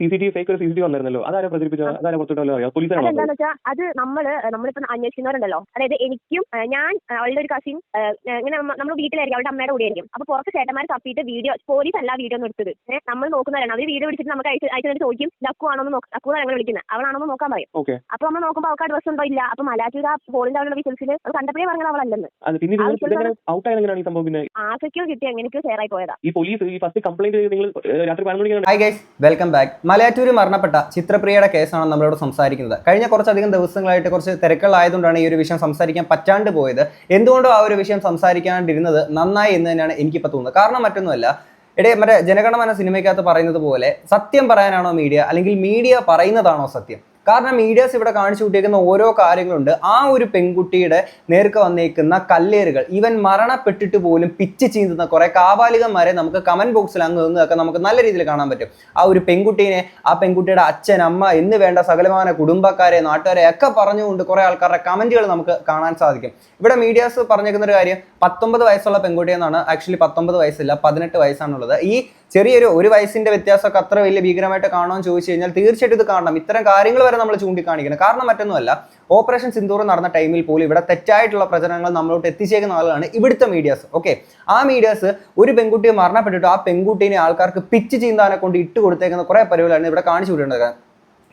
CCTV fake CCTV വന്നിരുന്നല്ലോ, അതാരാ പ്രചരിപ്പിച്ചത്? അതാരാ പുറത്തുവിട്ടല്ലോ അറിയാം? പോലീസാണോ? എന്താണെന്ന് വെച്ചാൽ അത് നമ്മളിപ്പോ അന്വേഷിക്കുന്നവരുണ്ടല്ലോ, അതായത് എനിക്കും ഞാൻ അവളുടെ ഒരു കസിൻ ഇങ്ങനെ നമ്മൾ വീട്ടിലായിരിക്കും, അവളുടെ അമ്മയുടെ കൂടെ ആയിരിക്കും. അപ്പൊ പുറത്ത് ചേട്ടന്മാർ തപ്പിയിട്ട് വീഡിയോ, പോലീസ് അല്ല വീഡിയോ ഒന്നും എടുത്തത്, നമ്മൾ നോക്കുന്നവരാണ്. അവർ വീഡിയോ പിടിച്ചിട്ട് നമുക്ക് അയച്ചു ചോദിക്കും ലക്കു ആണോന്ന് നോക്കാം, ലക്കു ഞങ്ങൾ വിളിക്കുന്നത്, അവളാണോന്ന് നോക്കാൻ പറയും. അപ്പൊ നമ്മൾ നോക്കുമ്പോൾ അവൾക്ക് ഡ്രസ് ഉണ്ടോ ഇല്ല. അപ്പൊ മലാറ്റൂർ ആ പോളിന്റെ അവിടെയുള്ള വിശ്വസിൽ അത് കണ്ടപ്പോഴേ പറഞ്ഞത് അവളല്ലെന്ന്. ആശയ്ക്കോ കിട്ടി എങ്ങനെയൊക്കെയോ ഷെയർ ആയി പോയതാ. High guys, welcome back. Malayattoor മരണപ്പെട്ട ചിത്രപ്രിയയുടെ കേസാണ് നമ്മളോട് സംസാരിക്കുന്നത്. കഴിഞ്ഞ കുറച്ചധികം ദിവസങ്ങളായിട്ട് കുറച്ച് തിരക്കുകളായതുകൊണ്ടാണ് ഈ ഒരു വിഷയം സംസാരിക്കാൻ പറ്റാണ്ട് പോയത്. എന്തുകൊണ്ടോ ആ ഒരു വിഷയം സംസാരിക്കാണ്ടിരുന്നത് നന്നായി എന്ന് തന്നെയാണ് എനിക്കിപ്പോൾ തോന്നുന്നത്. കാരണം മറ്റൊന്നുമല്ല, മറ്റേ ജനഗണമന സിനിമയ്ക്കകത്ത് പറയുന്നത് പോലെ സത്യം പറയാനാണോ മീഡിയ, അല്ലെങ്കിൽ മീഡിയ പറയുന്നതാണോ സത്യം? കാരണം മീഡിയാസ് ഇവിടെ കാണിച്ചു കൂട്ടിയേക്കുന്ന ഓരോ കാര്യങ്ങളുണ്ട്. ആ ഒരു പെൺകുട്ടിയുടെ നേർക്ക് വന്നേക്കുന്ന കല്ലേറുകൾ, ഈവൻ മരണപ്പെട്ടിട്ട് പോലും പിച്ച് ചീന്തുന്ന കുറെ കാപാലികന്മാരെ നമുക്ക് കമന്റ് ബോക്സിൽ അങ്ങ് നമുക്ക് നല്ല രീതിയിൽ കാണാൻ പറ്റും. ആ ഒരു പെൺകുട്ടീനെ, ആ പെൺകുട്ടിയുടെ അച്ഛൻ, അമ്മ എന്ന് വേണ്ട സകലമാന കുടുംബക്കാരെ, നാട്ടുകാരെ ഒക്കെ പറഞ്ഞുകൊണ്ട് കുറെ ആൾക്കാരുടെ കമന്റുകൾ നമുക്ക് കാണാൻ സാധിക്കും. ഇവിടെ മീഡിയാസ് പറഞ്ഞേക്കുന്ന ഒരു കാര്യം 19 വയസ്സുള്ള പെൺകുട്ടിയെന്നാണ്. ആക്ച്വലി 19 വയസ്സില്ല, 18 വയസ്സാണുള്ളത്. ഈ ചെറിയൊരു 1 വയസ്സിന്റെ വ്യത്യാസമൊക്കെ അത്ര വലിയ ഭീകരമായിട്ട് കാണുമെന്ന് ചോദിച്ചു കഴിഞ്ഞാൽ തീർച്ചയായിട്ടും ഇത് കാണണം. ഇത്തരം കാര്യങ്ങൾ വരെ നമ്മൾ ചൂണ്ടിക്കാണിക്കണം. കാരണം മറ്റൊന്നുമല്ല, ഓപ്പറേഷൻ സിന്ദൂർ നടന്ന ടൈമിൽ പോലും ഇവിടെ തെറ്റായിട്ടുള്ള പ്രചരണങ്ങൾ നമ്മളോട്ട് എത്തിച്ചേക്കുന്ന ആളുകളാണ് ഇവിടുത്തെ മീഡിയാസ്. ഓക്കെ, ആ മീഡിയാസ് ഒരു പെൺകുട്ടിയെ മരണപ്പെട്ടിട്ട് ആ പെൺകുട്ടീനെ ആൾക്കാർക്ക് പിച്ച് ചീന്താനെ കൊണ്ട് ഇട്ട് കൊടുത്തേക്കുന്ന കുറെ പരിപാടികളാണ് ഇവിടെ കാണിച്ചു വിടേണ്ടത്.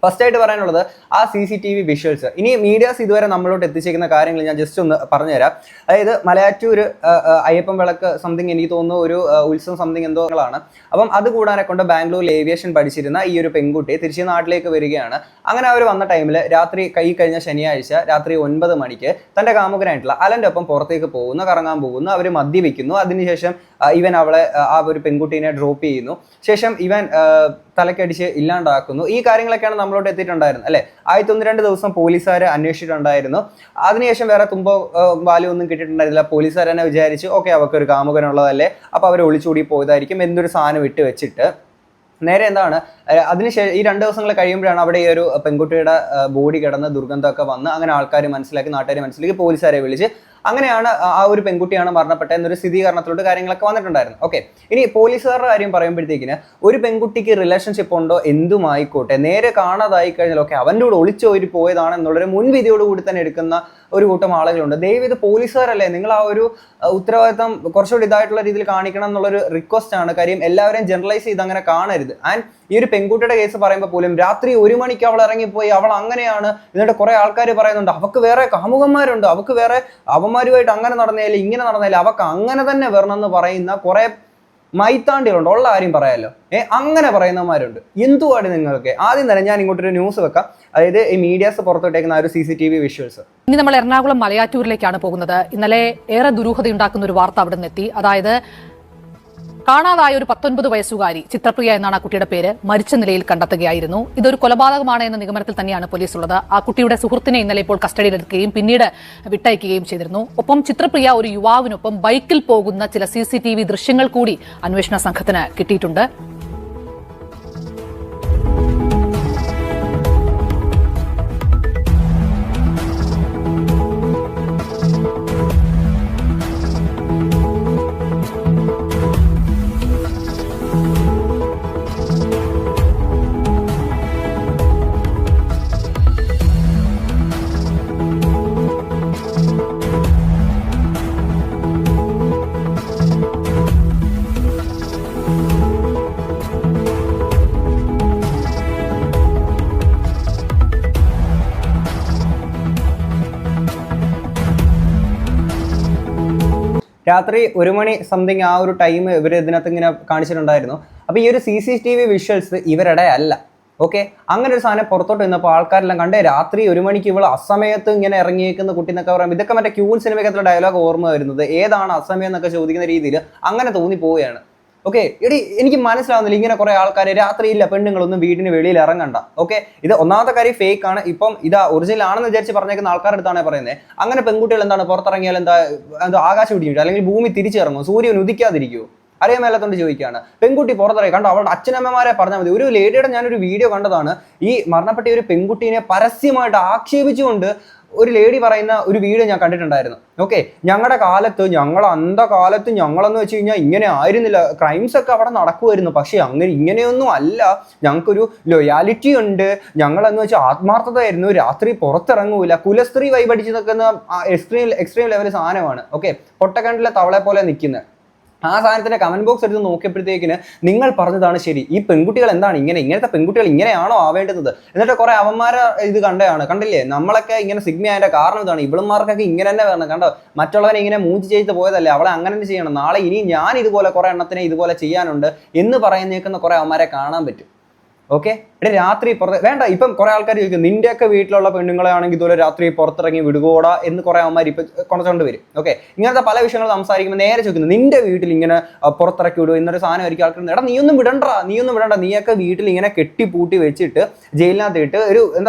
ഫസ്റ്റ് ആയിട്ട് പറയാനുള്ളത് ആ CCTV വിഷ്വൽസ്. ഇനി മീഡിയാസ് ഇതുവരെ നമ്മളോട്ട് എത്തിച്ചേക്കുന്ന കാര്യങ്ങൾ ഞാൻ ജസ്റ്റ് ഒന്ന് പറഞ്ഞുതരാം. അതായത് മലയാറ്റൂർ അയ്യപ്പൻ വിളക്ക് സംതിങ്, എനിക്ക് തോന്നുന്നു ഒരു ഉത്സവം സംതിങ് എന്തോകളാണ്. അപ്പം അത് കൂടാനെ കൊണ്ട് ബാംഗ്ലൂരിൽ ഏവിയേഷൻ പഠിച്ചിരുന്ന ഈ ഒരു പെൺകുട്ടി തിരിച്ച് നാട്ടിലേക്ക് വരികയാണ്. അങ്ങനെ അവർ വന്ന ടൈമിൽ രാത്രി കഴിഞ്ഞ ശനിയാഴ്ച രാത്രി 9 മണിക്ക് തൻ്റെ കാമുകനായിട്ടുള്ള അലൻ്റെ ഒപ്പം പുറത്തേക്ക് പോകുന്നു, കറങ്ങാൻ പോകുന്നു. അവർ മദ്യപിക്കുന്നു. അതിനുശേഷം ഇവൻ അവളെ, ആ ഒരു പെൺകുട്ടീനെ ഡ്രോപ്പ് ചെയ്യുന്നു. ശേഷം ഇവൻ തലക്കടിച്ച് ഇല്ലാണ്ടാക്കുന്നു. ഈ കാര്യങ്ങളൊക്കെയാണ് നമ്മളോട് എത്തിയിട്ടുണ്ടായിരുന്നത് അല്ലെ. 1-2 ദിവസം പോലീസുകാർ അന്വേഷിച്ചിട്ടുണ്ടായിരുന്നു. അതിനുശേഷം വേറെ തുമ്പോ വാല്യം ഒന്നും കിട്ടിയിട്ടുണ്ടായിരുന്നില്ല. പോലീസുകാർ തന്നെ വിചാരിച്ചു ഓക്കെ, അവർക്ക് ഒരു കാമുകനുള്ളതല്ലേ, അപ്പൊ അവർ ഒളിച്ചോടി പോയതായിരിക്കും എന്നൊരു സാധനം ഇട്ട് വെച്ചിട്ട് നേരെ എന്താണ് അതിനുശേഷം ഈ 2 ദിവസങ്ങൾ കഴിയുമ്പോഴാണ് അവിടെ ഈ ഒരു പെൺകുട്ടിയുടെ ബോഡി കിടന്ന് ദുർഗന്ധമൊക്കെ വന്ന് അങ്ങനെ ആൾക്കാർ മനസ്സിലാക്കി, നാട്ടുകാർ മനസ്സിലാക്കി, പോലീസുകാരെ വിളിച്ച് അങ്ങനെയാണ് ആ ഒരു പെൺകുട്ടിയാണ് മരണപ്പെട്ട എന്നൊരു സ്ഥിരീകരണത്തിലോട്ട് കാര്യങ്ങളൊക്കെ വന്നിട്ടുണ്ടായിരുന്നു. ഓക്കെ, ഇനി പോലീസുകാരുടെ കാര്യം പറയുമ്പോഴത്തേക്കിന് ഒരു പെൺകുട്ടിക്ക് റിലേഷൻഷിപ്പ് ഉണ്ടോ എന്തുമായിക്കോട്ടെ, നേരെ കാണാതായി കഴിഞ്ഞാൽ ഓക്കെ അവൻ്റെ കൂടെ ഒളിച്ചോരി പോയതാണ് എന്നുള്ളൊരു മുൻവിധിയോടുകൂടി തന്നെ എടുക്കുന്ന ഒരു കൂട്ടം ആളുകളുണ്ട്. ദയവ് ഇത് പോലീസുകാരല്ലേ, നിങ്ങൾ ആ ഒരു ഉത്തരവാദിത്തം കുറച്ചുകൂടി ഇതായിട്ടുള്ള രീതിയിൽ കാണിക്കണം എന്നുള്ളൊരു റിക്വസ്റ്റ് ആണ്. കാര്യം എല്ലാവരെയും ജനറലൈസ് ചെയ്ത് അങ്ങനെ കാണരുത്. ആൻഡ് ഈ ഒരു പെൺകുട്ടിയുടെ കേസ് പറയുമ്പോൾ പോലും രാത്രി 1 മണിക്ക് അവൾ ഇറങ്ങിപ്പോയി, അവൾ അങ്ങനെയാണ്. എന്നിട്ട് കുറെ ആൾക്കാർ പറയുന്നുണ്ട് അവക്ക് വേറെ കാമുകന്മാരുണ്ട്, അവക്ക് വേറെ അവന്മാരുമായിട്ട് അങ്ങനെ നടന്നേലും ഇങ്ങനെ നടന്നേലും അവക്ക് അങ്ങനെ തന്നെ വരണമെന്ന് പറയുന്ന കുറെ മൈത്താണ്ടികളുണ്ട്. ഉള്ള കാര്യം പറയാമല്ലോ, അങ്ങനെ പറയുന്നവന്മാരുണ്ട്. എന്തുവാണ് നിങ്ങൾക്ക്? ആദ്യം തന്നെ ഞാൻ ഇങ്ങോട്ടൊരു ന്യൂസ് വെക്കാം. അതായത് ഈ മീഡിയാസ് പുറത്തോട്ടേക്കുന്ന ഒരു CCTV വിഷ്വൽസ്. ഇനി നമ്മൾ എറണാകുളം മലയാറ്റൂരിലേക്കാണ് പോകുന്നത്. ഇന്നലെ ഏറെ ദുരൂഹതയുണ്ടാക്കുന്ന ഒരു വാർത്ത അവിടെ നിന്നെത്തി. അതായത് കാണാതായ ഒരു 19 വയസ്സുകാരി ചിത്രപ്രിയ എന്നാണ് ആ കുട്ടിയുടെ പേര്, മരിച്ച നിലയിൽ കണ്ടെത്തുകയായിരുന്നു. ഇതൊരു കൊലപാതകമാണ് എന്ന നിഗമനത്തിൽ തന്നെയാണ് പോലീസ് ഉള്ളത്. ആ കുട്ടിയുടെ സുഹൃത്തിനെ ഇന്നലെ ഇപ്പോൾ കസ്റ്റഡിയിലെടുക്കുകയും പിന്നീട് വിട്ടയക്കുകയും ചെയ്തിരുന്നു. ഒപ്പം ചിത്രപ്രിയ ഒരു യുവാവിനൊപ്പം ബൈക്കിൽ പോകുന്ന ചില CCTV ദൃശ്യങ്ങൾ കൂടി അന്വേഷണ സംഘത്തിന് കിട്ടിയിട്ടുണ്ട്. രാത്രി 1 മണി സംതിങ് ആ ഒരു ടൈം ഇവർ ഇതിനകത്ത് ഇങ്ങനെ കാണിച്ചിട്ടുണ്ടായിരുന്നു. അപ്പോൾ ഈ ഒരു CCTV വിഷ്വൽസ് ഇവരുടെ അല്ല. ഓക്കെ, അങ്ങനെ ഒരു സാധനം പുറത്തോട്ട് നിന്നപ്പോൾ ആൾക്കാരെല്ലാം കണ്ടേ രാത്രി 1 മണിക്ക് ഇവൾ അസമയത്ത് ഇങ്ങനെ ഇറങ്ങിയേക്കുന്ന കുട്ടി എന്നൊക്കെ പറയുമ്പോൾ ഇതൊക്കെ മറ്റേ ക്യൂൻ സിനിമയ്ക്കകത്തുള്ള ഡയലോഗ് ഓർമ്മ വരുന്നത്. ഏതാണ് അസമയം എന്നൊക്കെ ചോദിക്കുന്ന രീതിയിൽ അങ്ങനെ തോന്നിപ്പോവുകയാണ്. ഓക്കെ, എനിക്ക് മനസ്സിലാവുന്നില്ല ഇങ്ങനെ കുറെ ആൾക്കാർ രാത്രിയില്ല പെണ്ണുങ്ങളൊന്നും വീടിന് വെളിയിൽ ഇറങ്ങണ്ട. ഓക്കെ, ഇത് ഒന്നാമത്തെ കാര്യം ഫേക്ക് ആണ്. ഇപ്പം ഇത് ഒറിജിനൽ ആണെന്ന് വിചാരിച്ച് പറഞ്ഞേക്കുന്ന ആൾക്കാരുടെ അടുത്താണ് പറയുന്നത്. അങ്ങനെ പെൺകുട്ടികൾ എന്താണ് പുറത്തിറങ്ങിയാൽ എന്താ ആകാശം പിടിക്കും, അല്ലെങ്കിൽ ഭൂമി തിരിച്ചിറങ്ങും, സൂര്യൻ ഉദിക്കാതിരിക്കുമോ? അറിയാൻ മേലാത്തോണ്ട് ചോദിക്കുകയാണ്. പെൺകുട്ടി പുറത്തിറങ്ങി കണ്ടോ, അവളുടെ അച്ഛനമ്മമാരെ പറഞ്ഞാൽ മതി. ഒരു ലേഡിയുടെ ഞാനൊരു വീഡിയോ കണ്ടതാണ്. ഈ മരണപ്പെട്ട ഒരു പെൺകുട്ടീനെ പരസ്യമായിട്ട് ആക്ഷേപിച്ചുകൊണ്ട് ഒരു ലേഡി പറയുന്ന ഒരു വീഡിയോ ഞാൻ കണ്ടിട്ടുണ്ടായിരുന്നു. ഓക്കെ, ഞങ്ങളുടെ കാലത്ത് അന്ധകാലത്ത് ഞങ്ങളെന്ന് വെച്ച് കഴിഞ്ഞാൽ ഇങ്ങനെ ആയിരുന്നില്ല, ക്രൈംസ് ഒക്കെ അവിടെ നടക്കുമായിരുന്നു, പക്ഷെ ഇങ്ങനെയൊന്നും അല്ല, ഞങ്ങൾക്കൊരു ലൊയാലിറ്റി ഉണ്ട്, ഞങ്ങളെന്ന് വെച്ചാൽ ആത്മാർത്ഥതയായിരുന്നു, രാത്രി പുറത്തിറങ്ങൂല, കുലസ്ത്രീ വൈബടിച്ച് നിൽക്കുന്ന എക്സ്ട്രീം ലെവൽ സാധനമാണ്. ഓക്കെ, പൊട്ടക്കണ്ടിലെ തവളെ പോലെ നിൽക്കുന്നത്. ആ സാധനത്തിന്റെ കമന്റ് ബോക്സ് എടുത്ത് നോക്കിയപ്പോഴത്തേക്കിന് നിങ്ങൾ പറഞ്ഞതാണ് ശരി, ഈ പെൺകുട്ടികൾ എന്താണ് ഇങ്ങനത്തെ പെൺകുട്ടികൾ ഇങ്ങനെയാണോ ആവേണ്ടുന്നത്? എന്നിട്ട് കുറെ അവന്മാരെ ഇത് കണ്ടില്ലേ, നമ്മളൊക്കെ ഇങ്ങനെ സിഗ്മ അതിന്റെ കാരണം ഇതാണ്, ഇവളുമാർക്കൊക്കെ ഇങ്ങനെ തന്നെ വരണം, കണ്ടോ, മറ്റുള്ളവരെ ഇങ്ങനെ മൂഞ്ചി ചെയ്ത് പോയതല്ലേ, അവളെ അങ്ങനെ തന്നെ ചെയ്യണം, നാളെ ഇനി ഞാൻ ഇതുപോലെ കുറെ എണ്ണത്തിനെ ഇതുപോലെ ചെയ്യാനുണ്ട് എന്ന് പറയുന്നേക്കുന്ന കുറെ അവന്മാരെ കാണാൻ പറ്റും. ഓക്കെ, ഇവിടെ രാത്രി പുറത്ത് വേണ്ട. ഇപ്പം കുറെ ആൾക്കാർ ചോദിക്കും, നിന്റെയൊക്കെ വീട്ടിലുള്ള പെണ്ണുങ്ങളെ ആണെങ്കിൽ ഇതുപോലെ രാത്രി പുറത്തിറങ്ങി വിടുകോടാ എന്ന് കുറെ അവന്മാർ ഇപ്പം കൊണ്ടുകൊണ്ട് വരും. ഓക്കെ, ഇങ്ങനത്തെ പല വിഷയങ്ങൾ സംസാരിക്കുമ്പോൾ നേരെ ചോദിക്കുന്നു, നിന്റെ വീട്ടിൽ ഇങ്ങനെ പുറത്തിറക്കി വിടുക എന്നൊരു സാധനം ഒരിക്കൽ ആൾക്കാർ, എടാ നീയൊന്നും വിടണ്ട, നീയൊക്കെ വീട്ടിൽ ഇങ്ങനെ കെട്ടിപ്പൂട്ടി വെച്ചിട്ട് ജയിലിനകത്ത് ഇട്ട് ഒരു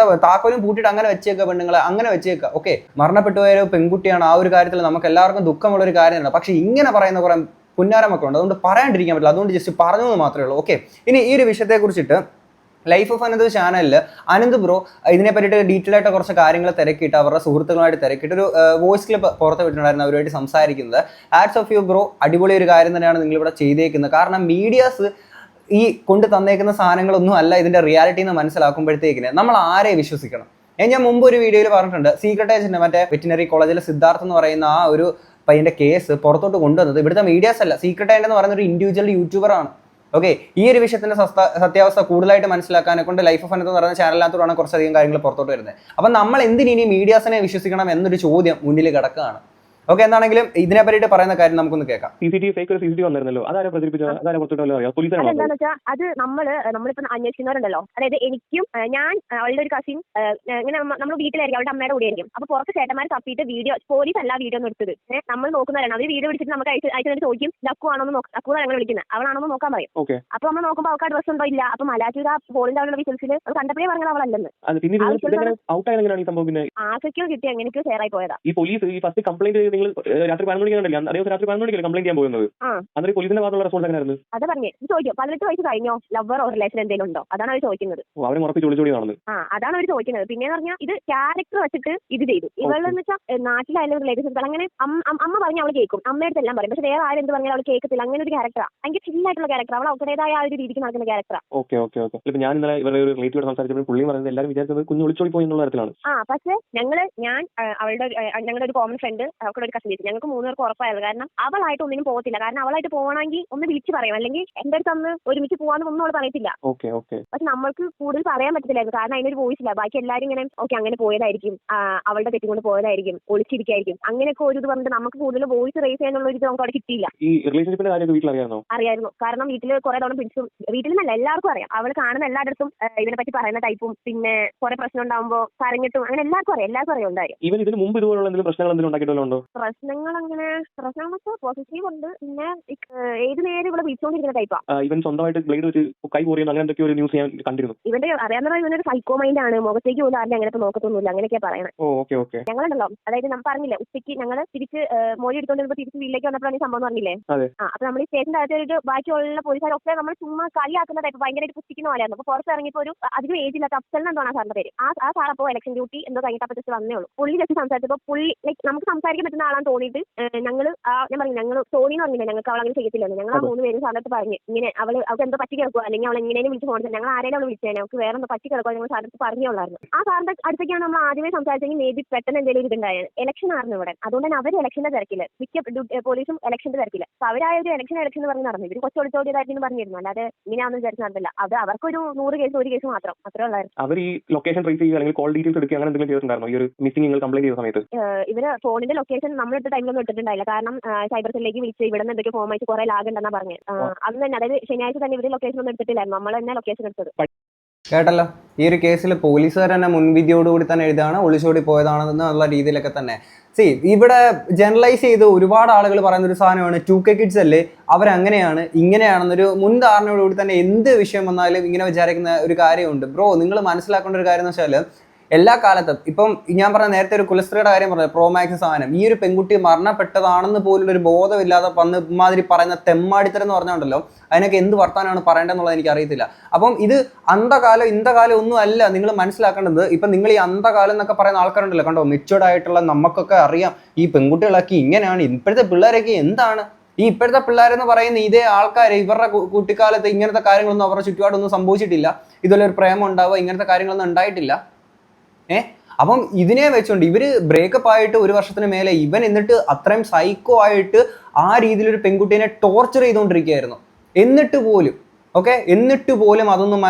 താക്കോലും പൂട്ടിയിട്ട് അങ്ങനെ വെച്ചേക്കുക, പെണ്ണുങ്ങളെ അങ്ങനെ വെച്ചേക്കുക. ഓക്കെ, മരണപ്പെട്ടു പോയ പെൺകുട്ടിയാണ്, ആ ഒരു കാര്യത്തിൽ നമുക്ക് എല്ലാവർക്കും ദുഃഖമുള്ള ഒരു കാര്യമാണ്. പക്ഷെ ഇങ്ങനെ പറയുന്ന കുറെ പുന്നാരമക്കളുണ്ട്, അതുകൊണ്ട് പറയാണ്ടിരിക്കാൻ പറ്റില്ല, അതുകൊണ്ട് ജസ്റ്റ് പറഞ്ഞു എന്ന് മാത്രമേ ഉള്ളൂ. ഓക്കെ, ഇനി ഈ ഒരു വിഷയത്തെ കുറിച്ചിട്ട് ലൈഫ് ഓഫ് അനന്ത് ചാനലിൽ അനന്ത് ബ്രോ ഇതിനെ പറ്റിയിട്ട് ഡീറ്റെയിൽ ആയിട്ട് കുറച്ച് കാര്യങ്ങൾ തിരക്കിയിട്ട് അവരുടെ സുഹൃത്തുക്കളുമായിട്ട് തിരക്കിയിട്ട് ഒരു വോയിസ് ക്ലിപ്പ് പുറത്ത് വിട്ടിട്ടുണ്ടായിരുന്നു അവരുമായിട്ട് സംസാരിക്കുന്നത്. ആഡ്സ് ഓഫ് യു ബ്രോ, അടിപൊളി ഒരു കാര്യം തന്നെയാണ് നിങ്ങളിവിടെ ചെയ്തേക്കുന്നത്. കാരണം മീഡിയാസ് ഈ കൊണ്ട് തന്നേക്കുന്ന സാധനങ്ങളൊന്നും അല്ല ഇതിന്റെ റിയാലിറ്റി എന്ന് മനസ്സിലാക്കുമ്പോഴത്തേക്കിന് നമ്മൾ ആരെ വിശ്വസിക്കണം? ഞാൻ മുമ്പ് ഒരു വീഡിയോയിൽ പറഞ്ഞിട്ടുണ്ട്, സീക്രട്ട് ഏജന്റ് മറ്റേ വെറ്റിനറി കോളേജിലെ സിദ്ധാർത്ഥ് എന്ന് പറയുന്ന ആ ഒരു പയ്യന്റെ കേസ് പുറത്തോട്ട് കൊണ്ടുവന്നത് ഇവിടുത്തെ മീഡിയാസ് അല്ല, സീക്രട്ട് ഏജന്റ് എന്ന് പറയുന്ന ഒരു ഇൻഡിവിജ്വൽ യൂട്യൂബറാണ്. ഓക്കെ, ഈ ഒരു വിഷയത്തിന്റെ സത്യാവസ്ഥ കൂടുതലായിട്ട് മനസ്സിലാക്കാനെ കൊണ്ട് ലൈഫ് ഓഫ് അനന്ത് എന്ന് പറയുന്ന ചാനലിനകത്തോടാണ് കുറച്ചധികം കാര്യങ്ങൾ പുറത്തോട്ട് വരുന്നത്. അപ്പം നമ്മൾ എന്തിനി മീഡിയാസിനെ വിശ്വസിക്കണം എന്നൊരു ചോദ്യം മുന്നിൽ കിടക്കുകയാണ്. ഓക്കെ, എന്താണെങ്കിലും ഇതിനെ പറ്റിയിട്ട് പറയുന്ന കാര്യം നമുക്കൊന്ന് കേൾക്കാം. CCTV വന്നിരുന്നല്ലോ, അതാരാ പ്രചരിപ്പിച്ചത്? അതാരാ പുറത്തോട്ടല്ലോ അറിയാം? പോലീസാണ്. എന്താണെന്ന് വെച്ചാൽ അത് നമ്മളിപ്പോ അന്വേഷിക്കുന്നവരുണ്ടല്ലോ, അതായത് എനിക്കും ഞാൻ അവളുടെ ഒരു കസിൻ ഇങ്ങനെ നമ്മൾ വീട്ടിലായിരിക്കും, അവളുടെ അമ്മയുടെ കൂടെ ആയിരിക്കും. അപ്പൊ പുറത്ത് ചേട്ടന്മാർ തപ്പിയിട്ട് വീഡിയോ, പോലീസ് അല്ല വീഡിയോ ഒന്നും എടുത്തത്, നമ്മൾ നോക്കുന്നവരാണ്. അവർ വീഡിയോ എടുത്തിട്ട് നമുക്ക് അയച്ചു ചോദിക്കും, ലക്കു ആണോന്ന് ലക്കു ഞങ്ങൾ വിളിക്കുന്നത്, അവളാണോന്ന് നോക്കാൻ പറയും. അപ്പൊ നമ്മൾ നോക്കുമ്പോൾ അവൾക്ക് ഡ്രസ് ഉണ്ടോ ഇല്ല. അപ്പൊ മലാറ്റൂർ ആ പോളിന്റെ അവിടെ വിസിൽസിൽ അത് കണ്ടപ്പോഴേ പറഞ്ഞത് അവളല്ലെന്ന്. ആശയ്ക്കോ കിട്ടി എങ്ങനെയൊക്കെ ഷെയർ ആയി പോയതാ. ഈ പോലീസ് ഈ ഫസ്റ്റ് കംപ്ലൈന്റ് നിങ്ങൾ രാത്രി 11 മണിക്കാണല്ലോ, അതേ രാത്രി 11 മണിക്കല്ലേ കംപ്ലൈന്റ് ചെയ്യാൻ പോകുന്നത്? അന്നേരം പോലീസിന്റെ ഭാഗത്തുള്ള റെസ്പോൺസ് എങ്ങനെയായിരുന്നു? അത് പറഞ്ഞേ ചോദിക്കും, 18 വയസ്സ് കഴിഞ്ഞോ, ലവർ ഓർ റിലേഷൻ എന്തെങ്കിലും ഉണ്ടോ, അതാണ് അവർ ചോദിക്കുന്നത്. അവരെ ഉറപ്പിച്ച് ഒളിച്ചോടിയാണെന്ന്. അതാണ് അവർ ചോദിക്കുന്നത്. പിന്നെ പറഞ്ഞാൽ ഇത് ക്യാരക്ടർ വെച്ചിട്ട് ഇത് ചെയ്തു. ഇവളെന്ന് വെച്ചാൽ നാട്ടിലായാലും റിലേഷൻഷിപ്പ് അങ്ങനെ അമ്മ പറഞ്ഞ അവൾ കേൾക്കും, അമ്മയുടെ എല്ലാം പറയും, പക്ഷെ വേറെ ആരും എന്ത് പറഞ്ഞാൽ അവൾ കേൾക്കത്തില്ല. അങ്ങനെ ഒരു ക്യാരക്ടറാ, ഭയങ്കര ചില്ലായിട്ടുള്ള ക്യാരക്ടർ, അവൾ അവരുടേതായ ആ ഒരു രീതിക്ക് നടക്കുന്ന ക്യാരക്ടറാ. ഓക്കെ. ഇപ്പൊ ഞാൻ ഇന്നലെ ഇവരുടെ ഒരു റിലേറ്റീവ് സംസാരിച്ചപ്പോൾ പുള്ളി പറയുന്നത് എല്ലാവരും വിചാരിച്ചത് കുഞ്ഞു ഒളിച്ചോടി പോയി എന്നുള്ള തരത്തിലാണ്. പക്ഷെ ഞങ്ങളുടെ ഒരു കോമൺ ഫ്രണ്ട്, അവരുടെ ഒരു കസിൻ, ഞങ്ങൾക്ക് 3 പേർക്ക് ഉറപ്പായത്. കാരണം അവളായിട്ട് ഒന്നിനും പോകത്തില്ല. കാരണം അവളായിട്ട് പോകണമെങ്കിൽ ഒന്ന് വിളിച്ച് പറയും, അല്ലെങ്കിൽ എന്റെ അടുത്ത് അന്ന് ഒരുമിച്ച് പോകാന്ന് ഒന്നും അവൾ പറയത്തില്ല. പക്ഷെ നമ്മൾക്ക് കൂടുതൽ പറയാൻ പറ്റത്തില്ലായിരുന്നു, കാരണം അതിനൊരു വോയിസ് ഇല്ല. ബാക്കി എല്ലാവരും ഇങ്ങനെ ഓക്കെ അങ്ങനെ പോയതായിരിക്കും, അവളുടെ തെറ്റും കൊണ്ട് പോയതായിരിക്കും, ഒളിച്ചിരിക്കായിരിക്കും, അങ്ങനെയൊക്കെ ഒരു ഇത് പറഞ്ഞിട്ട് നമുക്ക് കൂടുതൽ വോയിസ് റേസ് ചെയ്യാനുള്ള ഒരു ഇത് നമുക്ക് അവിടെ കിട്ടിയില്ല. ഈ റിലേഷൻഷിപ്പിന്റെ കാര്യമൊക്കെ വീട്ടിൽ അറിയായിരുന്നു. കാരണം വീട്ടിൽ കുറെ തവണ പിടിച്ചു, വീട്ടിൽ നിന്നല്ല എല്ലാവർക്കും അറിയാം. അവൾ കാണുന്ന എല്ലായിടത്തും ഇതിനെ പറ്റി പറയുന്ന ടൈപ്പും, പിന്നെ കുറെ പ്രശ്നം ഉണ്ടാകുമ്പോൾ കരഞ്ഞിട്ടും, അങ്ങനെ എല്ലാവർക്കും അറിയാം ഉണ്ടായി. ഇവൻ ഇതിന് മുമ്പ് ഇതുപോലുള്ള എന്തെങ്കിലും പ്രശ്നങ്ങൾ എന്തെങ്കിലും ഉണ്ടാക്കിയിട്ടുണ്ടോ? പ്രശ്നങ്ങൾ അങ്ങനെ പ്രശ്നങ്ങളൊക്കെ പോസിറ്റീവ് ഉണ്ട്. പിന്നെ ഏത് നേരം ഇവിടെ വിളിച്ചുകൊണ്ടിരിക്കുന്ന ടൈപ്പാ. ഇവൻ സ്വന്തമായിട്ട് ബ്ലേഡ് വെച്ച് കൈ പോറിയെന്ന് അങ്ങനെ എന്തൊക്കെ ഒരു ന്യൂസ് ഞാൻ കണ്ടിരുന്നു. ഇവന്റെ അറിയാവുന്ന ഇവനൊരു സൈക്കോ മൈൻഡ് ആണ്, മുഖത്തേക്ക് പോലും ആരും അങ്ങനെ നോക്കത്തൊന്നുമില്ല, അങ്ങനെയൊക്കെയാ പറയണേ. ഞങ്ങളുണ്ടല്ലോ, അതായത് നമ്മൾ പറഞ്ഞില്ലേ ഉച്ചയ്ക്ക് ഞങ്ങൾ തിരിച്ച് മൊഴി എടുത്തോണ്ടിരുന്നപ്പോൾ തിരിച്ച് വീട്ടിലേക്ക് വന്നപ്പോഴാണ് ഈ സംഭവം പറഞ്ഞില്ലേ. അപ്പൊ നമ്മൾ ഈ സ്റ്റേഷന്റെ അകത്ത് ബാക്കിയുള്ള പോലീസുകാരൊക്കെ നമ്മൾ ചുമ്മാ കളിയാക്കുന്ന ടൈപ്പ്, ഭയങ്കരമായിട്ട് പുസ്തിക്കുന്ന പോലെയായിരുന്നു. അപ്പൊ പുറത്ത് ഇറങ്ങിയപ്പോൾ ഒരു അധികം ഏജ് ഇല്ലാത്ത അഫ്സൽ എന്താണ് സാറിന്റെ പേര്, ആ സാർ അപ്പോൾ ഇലക്ഷൻ ഡ്യൂട്ടി എന്തോ കഴിഞ്ഞിട്ട് അപ്പൊ ജസ്റ്റ് വന്നേ ഉള്ളൂ. പുള്ളി ജസ്റ്റ് സംസാരിച്ചപ്പോൾ പുള്ളി ലൈക്ക് നമുക്ക് സംസാരിക്കാൻ പറ്റുന്ന ആളാന്ന് തോന്നിയിട്ട് ഞാൻ പറഞ്ഞു, ഞങ്ങൾ സോണി എന്ന് പറഞ്ഞില്ല, ഞങ്ങൾക്ക് അവൾ അങ്ങനെ ചെയ്യത്തില്ലെന്ന്. ഞങ്ങൾ ആ 3 പേരും സാറിനടുത്ത് പറഞ്ഞു, ഇങ്ങനെ അവൾക്ക് എന്തോ പറ്റി കിടക്കുക, അല്ലെങ്കിൽ അവൾ എങ്ങനെയും വിളിച്ച് പോകണം, ഞങ്ങൾ ആരെയും അവൾ വിളിച്ചേനെ, അവൾക്ക് വേറെ എന്തോ പറ്റി കിടക്കുക, ഞങ്ങൾ സാറിനടുത്ത് പറഞ്ഞുള്ളായിരുന്നു. ആ സാറിന്റെ അടുത്തേക്കാണ് നമ്മൾ ആദ്യമേ സംസാരിച്ചെങ്കിൽ മേ ബി പെട്ടെന്ന് എന്തെങ്കിലും ഇതുണ്ടായത്. ഇലക്ഷൻ ആയിരുന്നു ഇവിടെ, അതുകൊണ്ട് തന്നെ അവർ ഇലക്ഷന്റെ തിരക്കില്ല, മിക്ക പോലീസും ഇലക്ഷന്റെ തിരക്കില്ല. അപ്പൊ അവരായ ഒരു ഇലക്ഷൻ പറഞ്ഞ് നടന്നു. ഇവർ കൊച്ചൊളിച്ചോടിയതായിരുന്നു പറഞ്ഞിരുന്നു, അല്ലാതെ ഇങ്ങനെയാണെന്ന് വിചാരിച്ച് നടന്നില്ല. അത് അവർക്കൊരു 100 കേസ് 1 കേസ് മാത്രം അത്രേ ഉള്ളായിരുന്നു. അവർ ഈ ലൊക്കേഷൻ ട്രേസ് ചെയ്യുക അല്ലെങ്കിൽ കോൾ ഡീറ്റെയിൽസ് എടുക്കുക അങ്ങനെ എന്തെങ്കിലും ചെയ്തിട്ടുണ്ടായിരുന്നോ? ഈ ഒരു മിസ്സിംഗ് നിങ്ങൾ കംപ്ലൈന്റ് ചെയ്ത സമയത്ത് ഇവര് ഫോണിന്റെ ലൊക്കേഷൻ നമ്മളെടുത്ത ടൈമിലൊന്നും ഇട്ടിട്ടുണ്ടായില്ല. കാരണം സൈബർ സെല്ലിലേക്ക് വിളിച്ച് ഇവിടെ നിന്ന് എന്തൊക്കെ ഫോം അയച്ച് കുറെ ലാഗ് ഉണ്ടെന്നാ പറഞ്ഞത്. അന്ന് തന്നെ, അതായത് ശനിയാഴ്ച തന്നെ ഇവര് ലൊക്കേഷൻ ഒന്നും എടുത്തിട്ടില്ലായിരുന്നു, നമ്മൾ തന്നെ ലൊക്കേഷൻ എടുത്തത്. കേട്ടല്ലോ, ഈ ഒരു കേസിൽ പോലീസുകാർ തന്നെ മുൻവിധിയോടുകൂടി തന്നെ എഴുതാണ് ഒളിച്ചോടി പോയതാണെന്നുള്ള രീതിയിലൊക്കെ തന്നെ. ഇവിടെ ജനറലൈസ് ചെയ്ത് ഒരുപാട് ആളുകൾ പറയുന്ന ഒരു സാധനമാണ് 2K കിഡ്സ് അല്ലേ, അവരങ്ങനെയാണ് ഇങ്ങനെയാണെന്നൊരു മുൻധാരണയോടുകൂടി തന്നെ എന്ത് വിഷയം വന്നാലും ഇങ്ങനെ വിചാരിക്കുന്ന ഒരു കാര്യമുണ്ട്. ബ്രോ, നിങ്ങൾ മനസ്സിലാക്കേണ്ട ഒരു കാര്യം എന്ന് വെച്ചാൽ എല്ലാ കാലത്തും ഇപ്പം ഞാൻ പറഞ്ഞ നേരത്തെ ഒരു കുലസ്ത്രീയുടെ കാര്യം പറഞ്ഞത് പ്രോമാക്സ് സാധനം, ഈ ഒരു പെൺകുട്ടി മരണപ്പെട്ടതാണെന്ന് പോലും ഒരു ബോധമില്ലാതെ വന്ന് ഇമാതിരി പറയുന്ന തെമ്മാടിത്തരം എന്ന് പറഞ്ഞുകൊണ്ടല്ലോ, അതിനൊക്കെ എന്ത് വർത്താനാണ് പറയേണ്ടതെന്നുള്ളത് എനിക്ക് അറിയത്തില്ല. അപ്പം ഇത് അന്ധകാലം ഇന്തകാലം ഒന്നും അല്ല, നിങ്ങൾ മനസ്സിലാക്കേണ്ടത്. ഇപ്പം നിങ്ങൾ ഈ അന്ധകാലം എന്നൊക്കെ പറയുന്ന ആൾക്കാരുണ്ടല്ലോ, കണ്ടോ, മെച്യൂർഡ് ആയിട്ടുള്ള നമുക്കൊക്കെ അറിയാം ഈ പെൺകുട്ടികളൊക്കെ ഇങ്ങനെയാണ്, ഇപ്പോഴത്തെ പിള്ളേരൊക്കെ എന്താണ് ഈ ഇപ്പോഴത്തെ പിള്ളേരെന്ന് പറയുന്ന ഇതേ ആൾക്കാർ ഇവരുടെ കുട്ടിക്കാലത്ത് ഇങ്ങനത്തെ കാര്യങ്ങളൊന്നും അവരുടെ ചുറ്റുപാടൊന്നും സംഭവിച്ചിട്ടില്ല, ഇതുപോലെ ഒരു പ്രേമം ഉണ്ടാവുക ഇങ്ങനത്തെ കാര്യങ്ങളൊന്നും ഉണ്ടായിട്ടില്ല. അപ്പം ഇതിനെ വെച്ചുകൊണ്ട് ഇവര് ബ്രേക്കപ്പ് ആയിട്ട് 1 വർഷത്തിന് മേലെ ഇവൻ എന്നിട്ട് അത്രയും സൈക്കോ ആയിട്ട് ആ രീതിയിലൊരു പെൺകുട്ടീനെ ടോർച്ചർ ചെയ്തുകൊണ്ടിരിക്കുകയായിരുന്നു. എന്നിട്ട് പോലും അതൊന്നും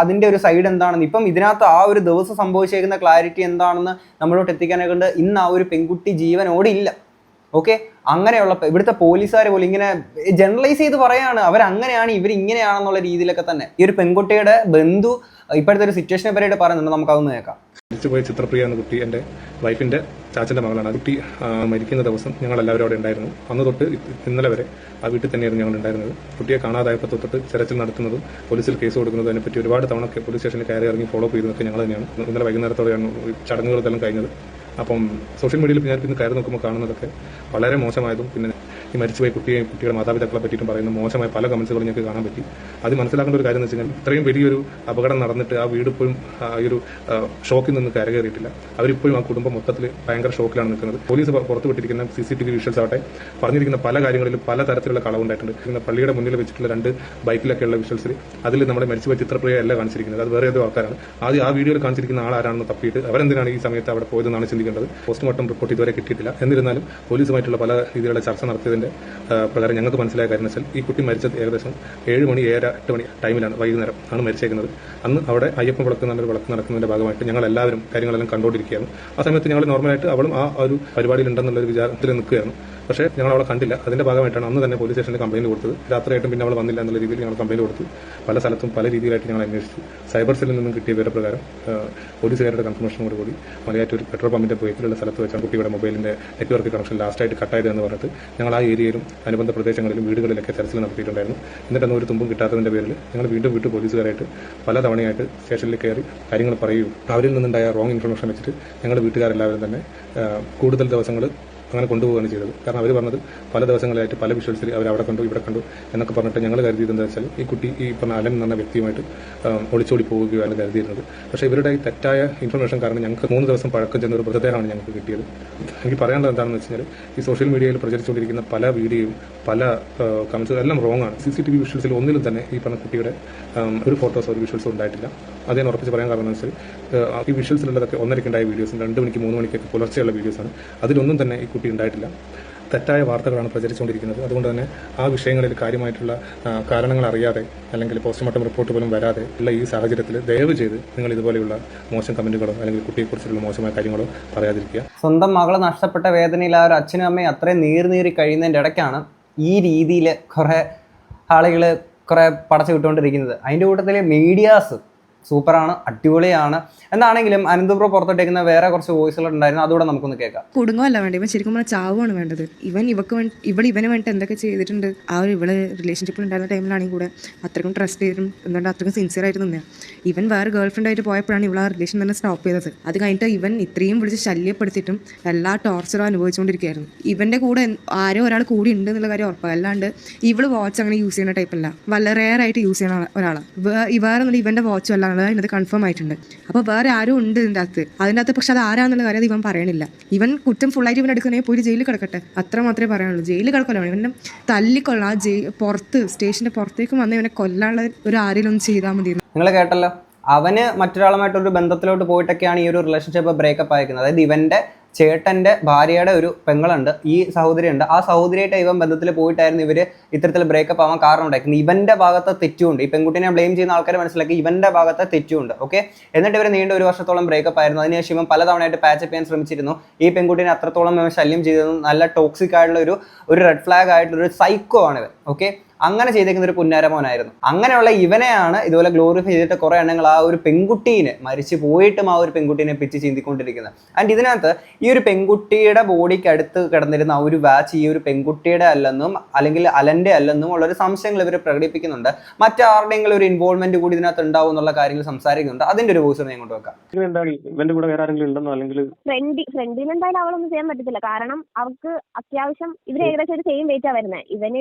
അതിൻ്റെ ഒരു സൈഡ് എന്താണെന്ന് ഇപ്പം ഇതിനകത്ത് ആ ഒരു ദിവസം സംഭവിച്ചേക്കുന്ന ക്ലാരിറ്റി എന്താണെന്ന് നമ്മളോട്ട് എത്തിക്കാനെ കൊണ്ട് ഇന്ന് ആ ഒരു പെൺകുട്ടി ജീവനോടില്ല. അങ്ങനെയുള്ള ഇവിടുത്തെ പോലീസുകാർ പോലും ഇങ്ങനെ ജനറലൈസ് ചെയ്ത് പറയാണ് അവരങ്ങനെയാണ് ഇവരിങ്ങനെയാണെന്നുള്ള രീതിയിലൊക്കെ തന്നെ. ഈ ഒരു പെൺകുട്ടിയുടെ ബന്ധു ഇപ്പോഴത്തെ ഒരു സിറ്റുവേഷനെ പറ്റിയിട്ട് പറയുന്നുണ്ട്, നമുക്കതൊന്ന് കേൾക്കാം. മരിച്ചുപോയ ചിത്രപ്രിയ എന്ന കുട്ടി എൻ്റെ വൈഫിൻ്റെ ചാച്ചൻ്റെ മകളാണ്. കുട്ടി മരിക്കുന്ന ദിവസം ഞങ്ങളെല്ലാവരും അവിടെ ഉണ്ടായിരുന്നു. അന്ന് തൊട്ട് ഇന്നലെ വരെ ആ വീട്ടിൽ തന്നെയായിരുന്നു ഞങ്ങൾ ഉണ്ടായിരുന്നത്. കുട്ടിയെ കാണാതായപ്പോൾ തൊട്ടിട്ട് തെരച്ചിൽ നടത്തുന്നതും പോലീസിൽ കേസ് കൊടുക്കുന്നതും അതിനെപ്പറ്റി ഒരുപാട് തവണ പോലീസ് സ്റ്റേഷനിൽ കയറി ഇറങ്ങി ഫോളോ അപ്പ് ചെയ്തതൊക്കെ ഞങ്ങൾ തന്നെയാണ്. ഇന്നലെ വൈകുന്നേരത്തോടെയാണ് ചടങ്ങുകളെല്ലാം കഴിഞ്ഞത്. അപ്പം സോഷ്യൽ മീഡിയയിൽ ഞാൻ ഇന്ന് കയറി നോക്കുമ്പോൾ കാണുന്നതൊക്കെ വളരെ മോശമായതും പിന്നെ ഈ മരിച്ചുപോയ കുട്ടിയുടെ മാതാപിതാക്കളെ പറ്റിയിട്ടും പറയുന്ന മോശമായ പല കമൻസുകളും ഞങ്ങൾക്ക് കാണാൻ പറ്റി. അത് മനസ്സിലാക്കേണ്ട ഒരു കാര്യം എന്ന് വെച്ച് കഴിഞ്ഞാൽ ഇത്രയും വലിയൊരു അപകടം നടന്നിട്ട് ആ വീട് ഇപ്പോഴും ഈ ഒരു ഷോക്കിൽ നിന്ന് കരകയറിയിട്ടില്ല. അവരിപ്പോഴും ആ കുടുംബം മൊത്തത്തിൽ ഭയങ്കര ഷോക്കിലാണ് നിൽക്കുന്നത്. പോലീസ് പുറത്തുവിട്ടിരിക്കുന്ന CCTV വിഷ്വൽസ് ആവട്ടെ, പറഞ്ഞിരിക്കുന്ന പല കാര്യങ്ങളിലും പല തരത്തിലുള്ള കളവുണ്ടായിട്ടുണ്ട്. പിന്നെ പള്ളിയുടെ മുന്നിൽ വെച്ചിട്ടുള്ള 2 ബൈക്കിലൊക്കെയുള്ള വിഷ്വൽസിൽ അതിൽ നമ്മുടെ മരിച്ചുപോയ ചിത്രപ്രിയ അല്ല കാണിച്ചിരിക്കുന്നത്, അത് വേറെ ഏതോ ആൾക്കാരാണ്. ആദ്യം ആ വീഡിയോയിൽ കാണിച്ചിരിക്കുന്ന ആളാരാണെന്ന് തപ്പിയിട്ട് അവരെന്തിനാണ് ഈ സമയത്ത് അവിടെ പോയതെന്നാണ് ചിന്തിക്കേണ്ടത്. പോസ്റ്റ്മോർട്ടം റിപ്പോർട്ട് ഇതുവരെ കിട്ടിയിട്ടില്ല. എന്നിരുന്നാലും പോലീസുമായിട്ടുള്ള പല രീതിയിലുള്ള ചർച്ച നടത്തിയതിന്റെ പ്രകാരം ഞങ്ങൾക്ക് മനസ്സിലായ കാര്യം വെച്ചാൽ ഈ കുട്ടി മരിച്ചത് ഏകദേശം 7 മണി 7, 8 മണി ടൈമിലാണ്, വൈകുന്നേരം ആണ് മരിച്ചേക്കുന്നത്. അന്ന് അവിടെ അയ്യപ്പൻ വിളക്ക് നല്ലൊരു വിളക്ക് നടക്കുന്നതിന്റെ ഭാഗമായിട്ട് ഞങ്ങൾ എല്ലാവരും കാര്യങ്ങളെല്ലാം കണ്ടുകൊണ്ടിരിക്കുകയാണ്. ആ സമയത്ത് ഞങ്ങൾ നോർമലായിട്ട് അവളും ആ ഒരു പരിപാടിയിലുണ്ടെന്നുള്ളൊരു വിചാരത്തിൽ നിൽക്കുകയാണ്. പക്ഷേ ഞങ്ങൾ അവളെ കണ്ടില്ല. അതിന്റെ ഭാഗമായിട്ടാണ് അന്ന് തന്നെ പോലീസ് സ്റ്റേഷനിൽ കംപ്ലയിന്റ് കൊടുത്തത്. രാത്രിയായിട്ടും പിന്നെ അവൾ വന്നില്ല എന്നുള്ള രീതിയിൽ ഞങ്ങൾ കംപ്ലയിന്റ് കൊടുത്തു. പല സ്ഥലത്തും പല രീതിയിലായിട്ട് ഞങ്ങൾ അന്വേഷിച്ചു. സൈബർ സെല്ലിൽ നിന്നും കിട്ടിയ വിവരപ്രകാരം പോലീസുകാരുടെ കൺഫർമേഷനോടുകൂടി മലയാറ്റൂർ പെട്രോൾ പമ്പിന്റെ പോയത്തിലുള്ള സ്ഥലത്ത് വെച്ചാണ് കുട്ടിയുടെ മൊബൈലിന്റെ നെറ്റ്വർക്ക് കണക്ഷൻ ലാസ്റ്റായിട്ട് കട്ടായതെന്ന് പറഞ്ഞിട്ട് ഞങ്ങൾ ആ ഏരിയയിലും അനുബന്ധ പ്രദേശങ്ങളിലും വീടുകളിലൊക്കെ തെരച്ചിൽ നടത്തിയിട്ടുണ്ടായിരുന്നു. എന്നിട്ടൊന്നും ഒരു തുമ്പും കിട്ടാത്തതിന്റെ പേരിൽ ഞങ്ങൾ വീണ്ടും പോലീസുകാരായിട്ട് പല തവണയായിട്ട് സ്റ്റേഷനിൽ കയറി കാര്യങ്ങൾ പറയുകയും അവരിൽ നിന്നുണ്ടായ റോങ് ഇൻഫർമേഷൻ വെച്ചിട്ട് ഞങ്ങൾ വീട്ടുകാരെല്ലാവരും തന്നെ കൂടുതൽ ദിവസങ്ങൾ അങ്ങനെ കൊണ്ടുപോവുകയാണ് ചെയ്തത്. കാരണം അവർ പറഞ്ഞത് പല ദിവസങ്ങളായിട്ട് പല വിഷ്വൽസിൽ അവർ അവിടെ കണ്ടു ഇവിടെ കണ്ടു എന്നൊക്കെ പറഞ്ഞിട്ട് ഞങ്ങൾ കരുതിയത് എന്താ വെച്ചാൽ ഈ കുട്ടി ഈ പറഞ്ഞ അലൻ എന്ന വ്യക്തിയുമായിട്ട് ഒളിച്ചോടി പോവുകയാണ് കരുതിയിരുന്നത്. പക്ഷേ ഇവരുടെ ഈ തെറ്റായ ഇൻഫർമേഷൻ കാരണം ഞങ്ങൾക്ക് 3 ദിവസം പഴക്കം ചെന്നൊരു മൃതദേഹമാണ് ഞങ്ങൾക്ക് കിട്ടിയത്. എനിക്ക് പറയാനുള്ളത് എന്താണെന്ന് വെച്ച് കഴിഞ്ഞാൽ ഈ സോഷ്യൽ മീഡിയയിൽ പ്രചരിച്ചുകൊണ്ടിരിക്കുന്ന പല വീഡിയോയും പല കമൻസും എല്ലാം റോങ് ആണ്. CCTV വിഷ്വൽസിൽ ഒന്നിലും തന്നെ ഈ പറഞ്ഞ കുട്ടിയുടെ ഒരു ഫോട്ടോസോ ഒരു വിഷ്വൽസോ ഉണ്ടായിട്ടില്ല. അതേ ഉറപ്പിച്ച് പറയാൻ കാരണം എന്ന് വെച്ചാൽ ഈ വിഷ്വൽസിലുള്ളതൊക്കെ 1:30-ക്കുണ്ടായ വീഡിയോസും 2 മണിക്ക് 3 മണിക്കൊക്കെ പുലർച്ചെയുള്ള വീഡിയോസാണ്. അതിലൊന്നും തന്നെ ഈ കുട്ടി ഉണ്ടായിട്ടില്ല. തെറ്റായ വാർത്തകളാണ് പ്രചരിച്ചുകൊണ്ടിരിക്കുന്നത്. അതുകൊണ്ട് തന്നെ ആ വിഷയങ്ങളിൽ കാര്യമായിട്ടുള്ള കാരണങ്ങൾ അറിയാതെ അല്ലെങ്കിൽ പോസ്റ്റ്മോർട്ടം റിപ്പോർട്ട് പോലും വരാതെ ഉള്ള ഈ സാഹചര്യത്തിൽ ദയവ് ചെയ്ത് നിങ്ങൾ ഇതുപോലെയുള്ള മോശം കമന്റുകളോ അല്ലെങ്കിൽ കുട്ടിയെക്കുറിച്ചുള്ള മോശമായ കാര്യങ്ങളോ പറയാതിരിക്കുക. സ്വന്തം മകളെ നഷ്ടപ്പെട്ട വേദനയിൽ ആ ഒരു അച്ഛനും അമ്മയും അത്രയും നീറി കഴിയുന്നതിൻ്റെ ഇടയ്ക്കാണ് ഈ രീതിയിൽ കുറേ ആളുകൾ കുറേ പടച്ചു വിട്ടുകൊണ്ടിരിക്കുന്നത്. അതിൻ്റെ കൂട്ടത്തിൽ മീഡിയാസ് സൂപ്പറാണ്, അടിപൊളിയാണ്. എന്താണെങ്കിലും അനന്തപുര പുറത്തോട്ടേക്കുന്ന വേറെ കുറച്ച് വോയിസുകൾ ഉണ്ടായിരുന്നു, അതുകൂടെ നമുക്കൊന്ന് കേൾക്കാം. കുടുംബമല്ല വേണ്ടത്, ഇവൻ ശരിക്കും പറഞ്ഞാൽ ചാവുകയാണ് വേണ്ടത്. ഇവന് വേണ്ടി എന്തൊക്കെ ചെയ്തിട്ടുണ്ട്. ആ ഒരു ഇവള് റിലേഷൻഷിപ്പിൽ ഉണ്ടായിരുന്ന ടൈമിലാണെങ്കിൽ കൂടെ അത്രയ്ക്കും ട്രസ്റ്റ് ചെയ്തിട്ടും എന്തുകൊണ്ട് അത്രയ്ക്കും സിൻസിയർ ആയിട്ട് നിന്നേ. ഇവൻ വേറെ ഗേൾ ഫ്രണ്ട് ആയിട്ട് പോയപ്പോഴാണ് ഇവൾ ആ റിലേഷൻ തന്നെ സ്റ്റോപ്പ് ചെയ്തത്. അത് കഴിഞ്ഞിട്ട് ഇവൻ ഇത്രയും വിളിച്ച് ശല്യപ്പെടുത്തിയിട്ടും എല്ലാ ടോർച്ചറും അനുഭവിച്ചുകൊണ്ടിരിക്കുകയായിരുന്നു. ഇവന്റെ കൂടെ ആരോ ഒരാൾ കൂടി ഉണ്ട് എന്നുള്ള കാര്യം ഉറപ്പാണ്. അല്ലാണ്ട് ഇവള് വാച്ച് അങ്ങനെ യൂസ് ചെയ്യുന്ന ടൈപ്പല്ല, വളരെ റെയർ ആയിട്ട് യൂസ് ചെയ്യുന്ന ഒരാളാണ്. വേറെ ഒന്നും ഇവന്റെ വാച്ചും അല്ല ഇത് കൺഫേം ആയിട്ടുണ്ട്. അപ്പോൾ വേറെ ആരും ഉണ്ട് ഇതിൻ്റെ അകത്ത്. പക്ഷെ അത് ആരാന്നുള്ള കാര്യം ഇവൻ പറയണില്ല. ഇവൻ കുറ്റം ഫുള്ളായിട്ട് ഇവൻ എടുക്കണേ പോയി ജയിലിൽ കിടക്കട്ടെ, അത്ര മാത്രമേ പറയാനുള്ളൂ. ജയിലിൽ കിടക്കല്ലോ, ഇവനെ തല്ലിക്കൊള്ളാം. പുറത്ത് സ്റ്റേഷന്റെ പുറത്തേക്ക് വന്ന് ഇവനെ കൊല്ലാനുള്ള ഒരു ആരെങ്കിലും ഒന്ന് ചെയ്താൽ മതി. നിങ്ങൾ കേട്ടല്ലോ, അവന് മറ്റൊരാളുമായിട്ടൊരു ബന്ധത്തിലോട്ട് പോയിട്ടൊക്കെയാണ് ഈ ഒരു റിലേഷൻഷിപ്പ് ബ്രേക്കപ്പ് ആയിരിക്കുന്നത്. അതായത് ഇവന്റെ ചേട്ടൻ്റെ ഭാര്യയുടെ ഒരു പെങ്ങളുണ്ട്, ഈ സഹോദരിയുണ്ട്. ആ സഹോദരിയായിട്ട് ഇവൻ ബന്ധത്തിൽ പോയിട്ടായിരുന്നു ഇവർ ഇത്തരത്തിൽ ബ്രേക്കപ്പ് ആവാൻ കാരണം ഉണ്ടായിരിക്കുന്നത്. ഇവന്റെ ഭാഗത്ത് തെറ്റുമുണ്ട്. ഈ പെൺകുട്ടിനെ ബ്ലെയിം ചെയ്യുന്ന ആൾക്കാർ മനസ്സിലാക്കി ഇവന്റെ ഭാഗത്ത് തെറ്റുമുണ്ട്. എന്നിട്ട് ഇവർ നീണ്ട 1 വർഷത്തോളം ബ്രേക്കപ്പ് ആയിരുന്നു. അതിനുശേഷം ഇവൻ പലതവണയായിട്ട് പാച്ചപ്പ് ചെയ്യാൻ ശ്രമിച്ചിരുന്നു. ഈ പെൺകുട്ടിനെ അത്രത്തോളം ഇവൻ ശല്യം ചെയ്തതും നല്ല ടോക്സിക് ആയിട്ടുള്ള ഒരു റെഡ് ഫ്ലാഗ് ആയിട്ടുള്ള ഒരു സൈക്കോ ആണ് ഇവൻ. അങ്ങനെ ചെയ്തേക്കുന്ന ഒരു പുന്നാരമോനായിരുന്നു. അങ്ങനെയുള്ള ഇവനെയാണ് ഇതുപോലെ ഗ്ലോറിഫൈ ചെയ്തിട്ട് കുറെ എണ്ണങ്ങൾ ആ ഒരു പെൺകുട്ടീനെ മരിച്ചു പോയിട്ടും ആ ഒരു പെൺകുട്ടീനെ പിച്ച് ചീന്തിക്കൊണ്ടിരിക്കുന്നത്. ആൻഡ് ഇതിനകത്ത് ഈ ഒരു പെൺകുട്ടിയുടെ ബോഡിക്ക് അടുത്ത് കിടന്നിരുന്ന ആ ഒരു വാച്ച് ഈ ഒരു പെൺകുട്ടിയുടെ അല്ലെന്നും അല്ലെങ്കിൽ അലന്റെ അല്ലെന്നും ഉള്ളൊരു സംശയങ്ങൾ ഇവർ പ്രകടിപ്പിക്കുന്നുണ്ട്. മറ്റാരുടെയെങ്കിലും ഒരു ഇൻവോൾവ്മെന്റ് കൂടി ഇതിനകത്ത് ഉണ്ടാവും എന്നുള്ള കാര്യങ്ങൾ സംസാരിക്കുന്നുണ്ട്. അതിന്റെ ഒരു വോയിസ് ഞാൻ കൊണ്ടുവെക്കാം. എന്താണ് ഇവന്റെ കൂടെ വേറെ ആരെങ്കിലും ഉണ്ടെന്നോ അല്ലെങ്കിൽ ഫ്രണ്ടിന് എന്തായാലും അവളൊന്നും ചെയ്യാൻ പറ്റത്തില്ല. കാരണം അവൾക്ക് അത്യാവശ്യം ഇവര് ഏകദേശം ഒരു സെയിം വെയിറ്റാ വരുന്നത്.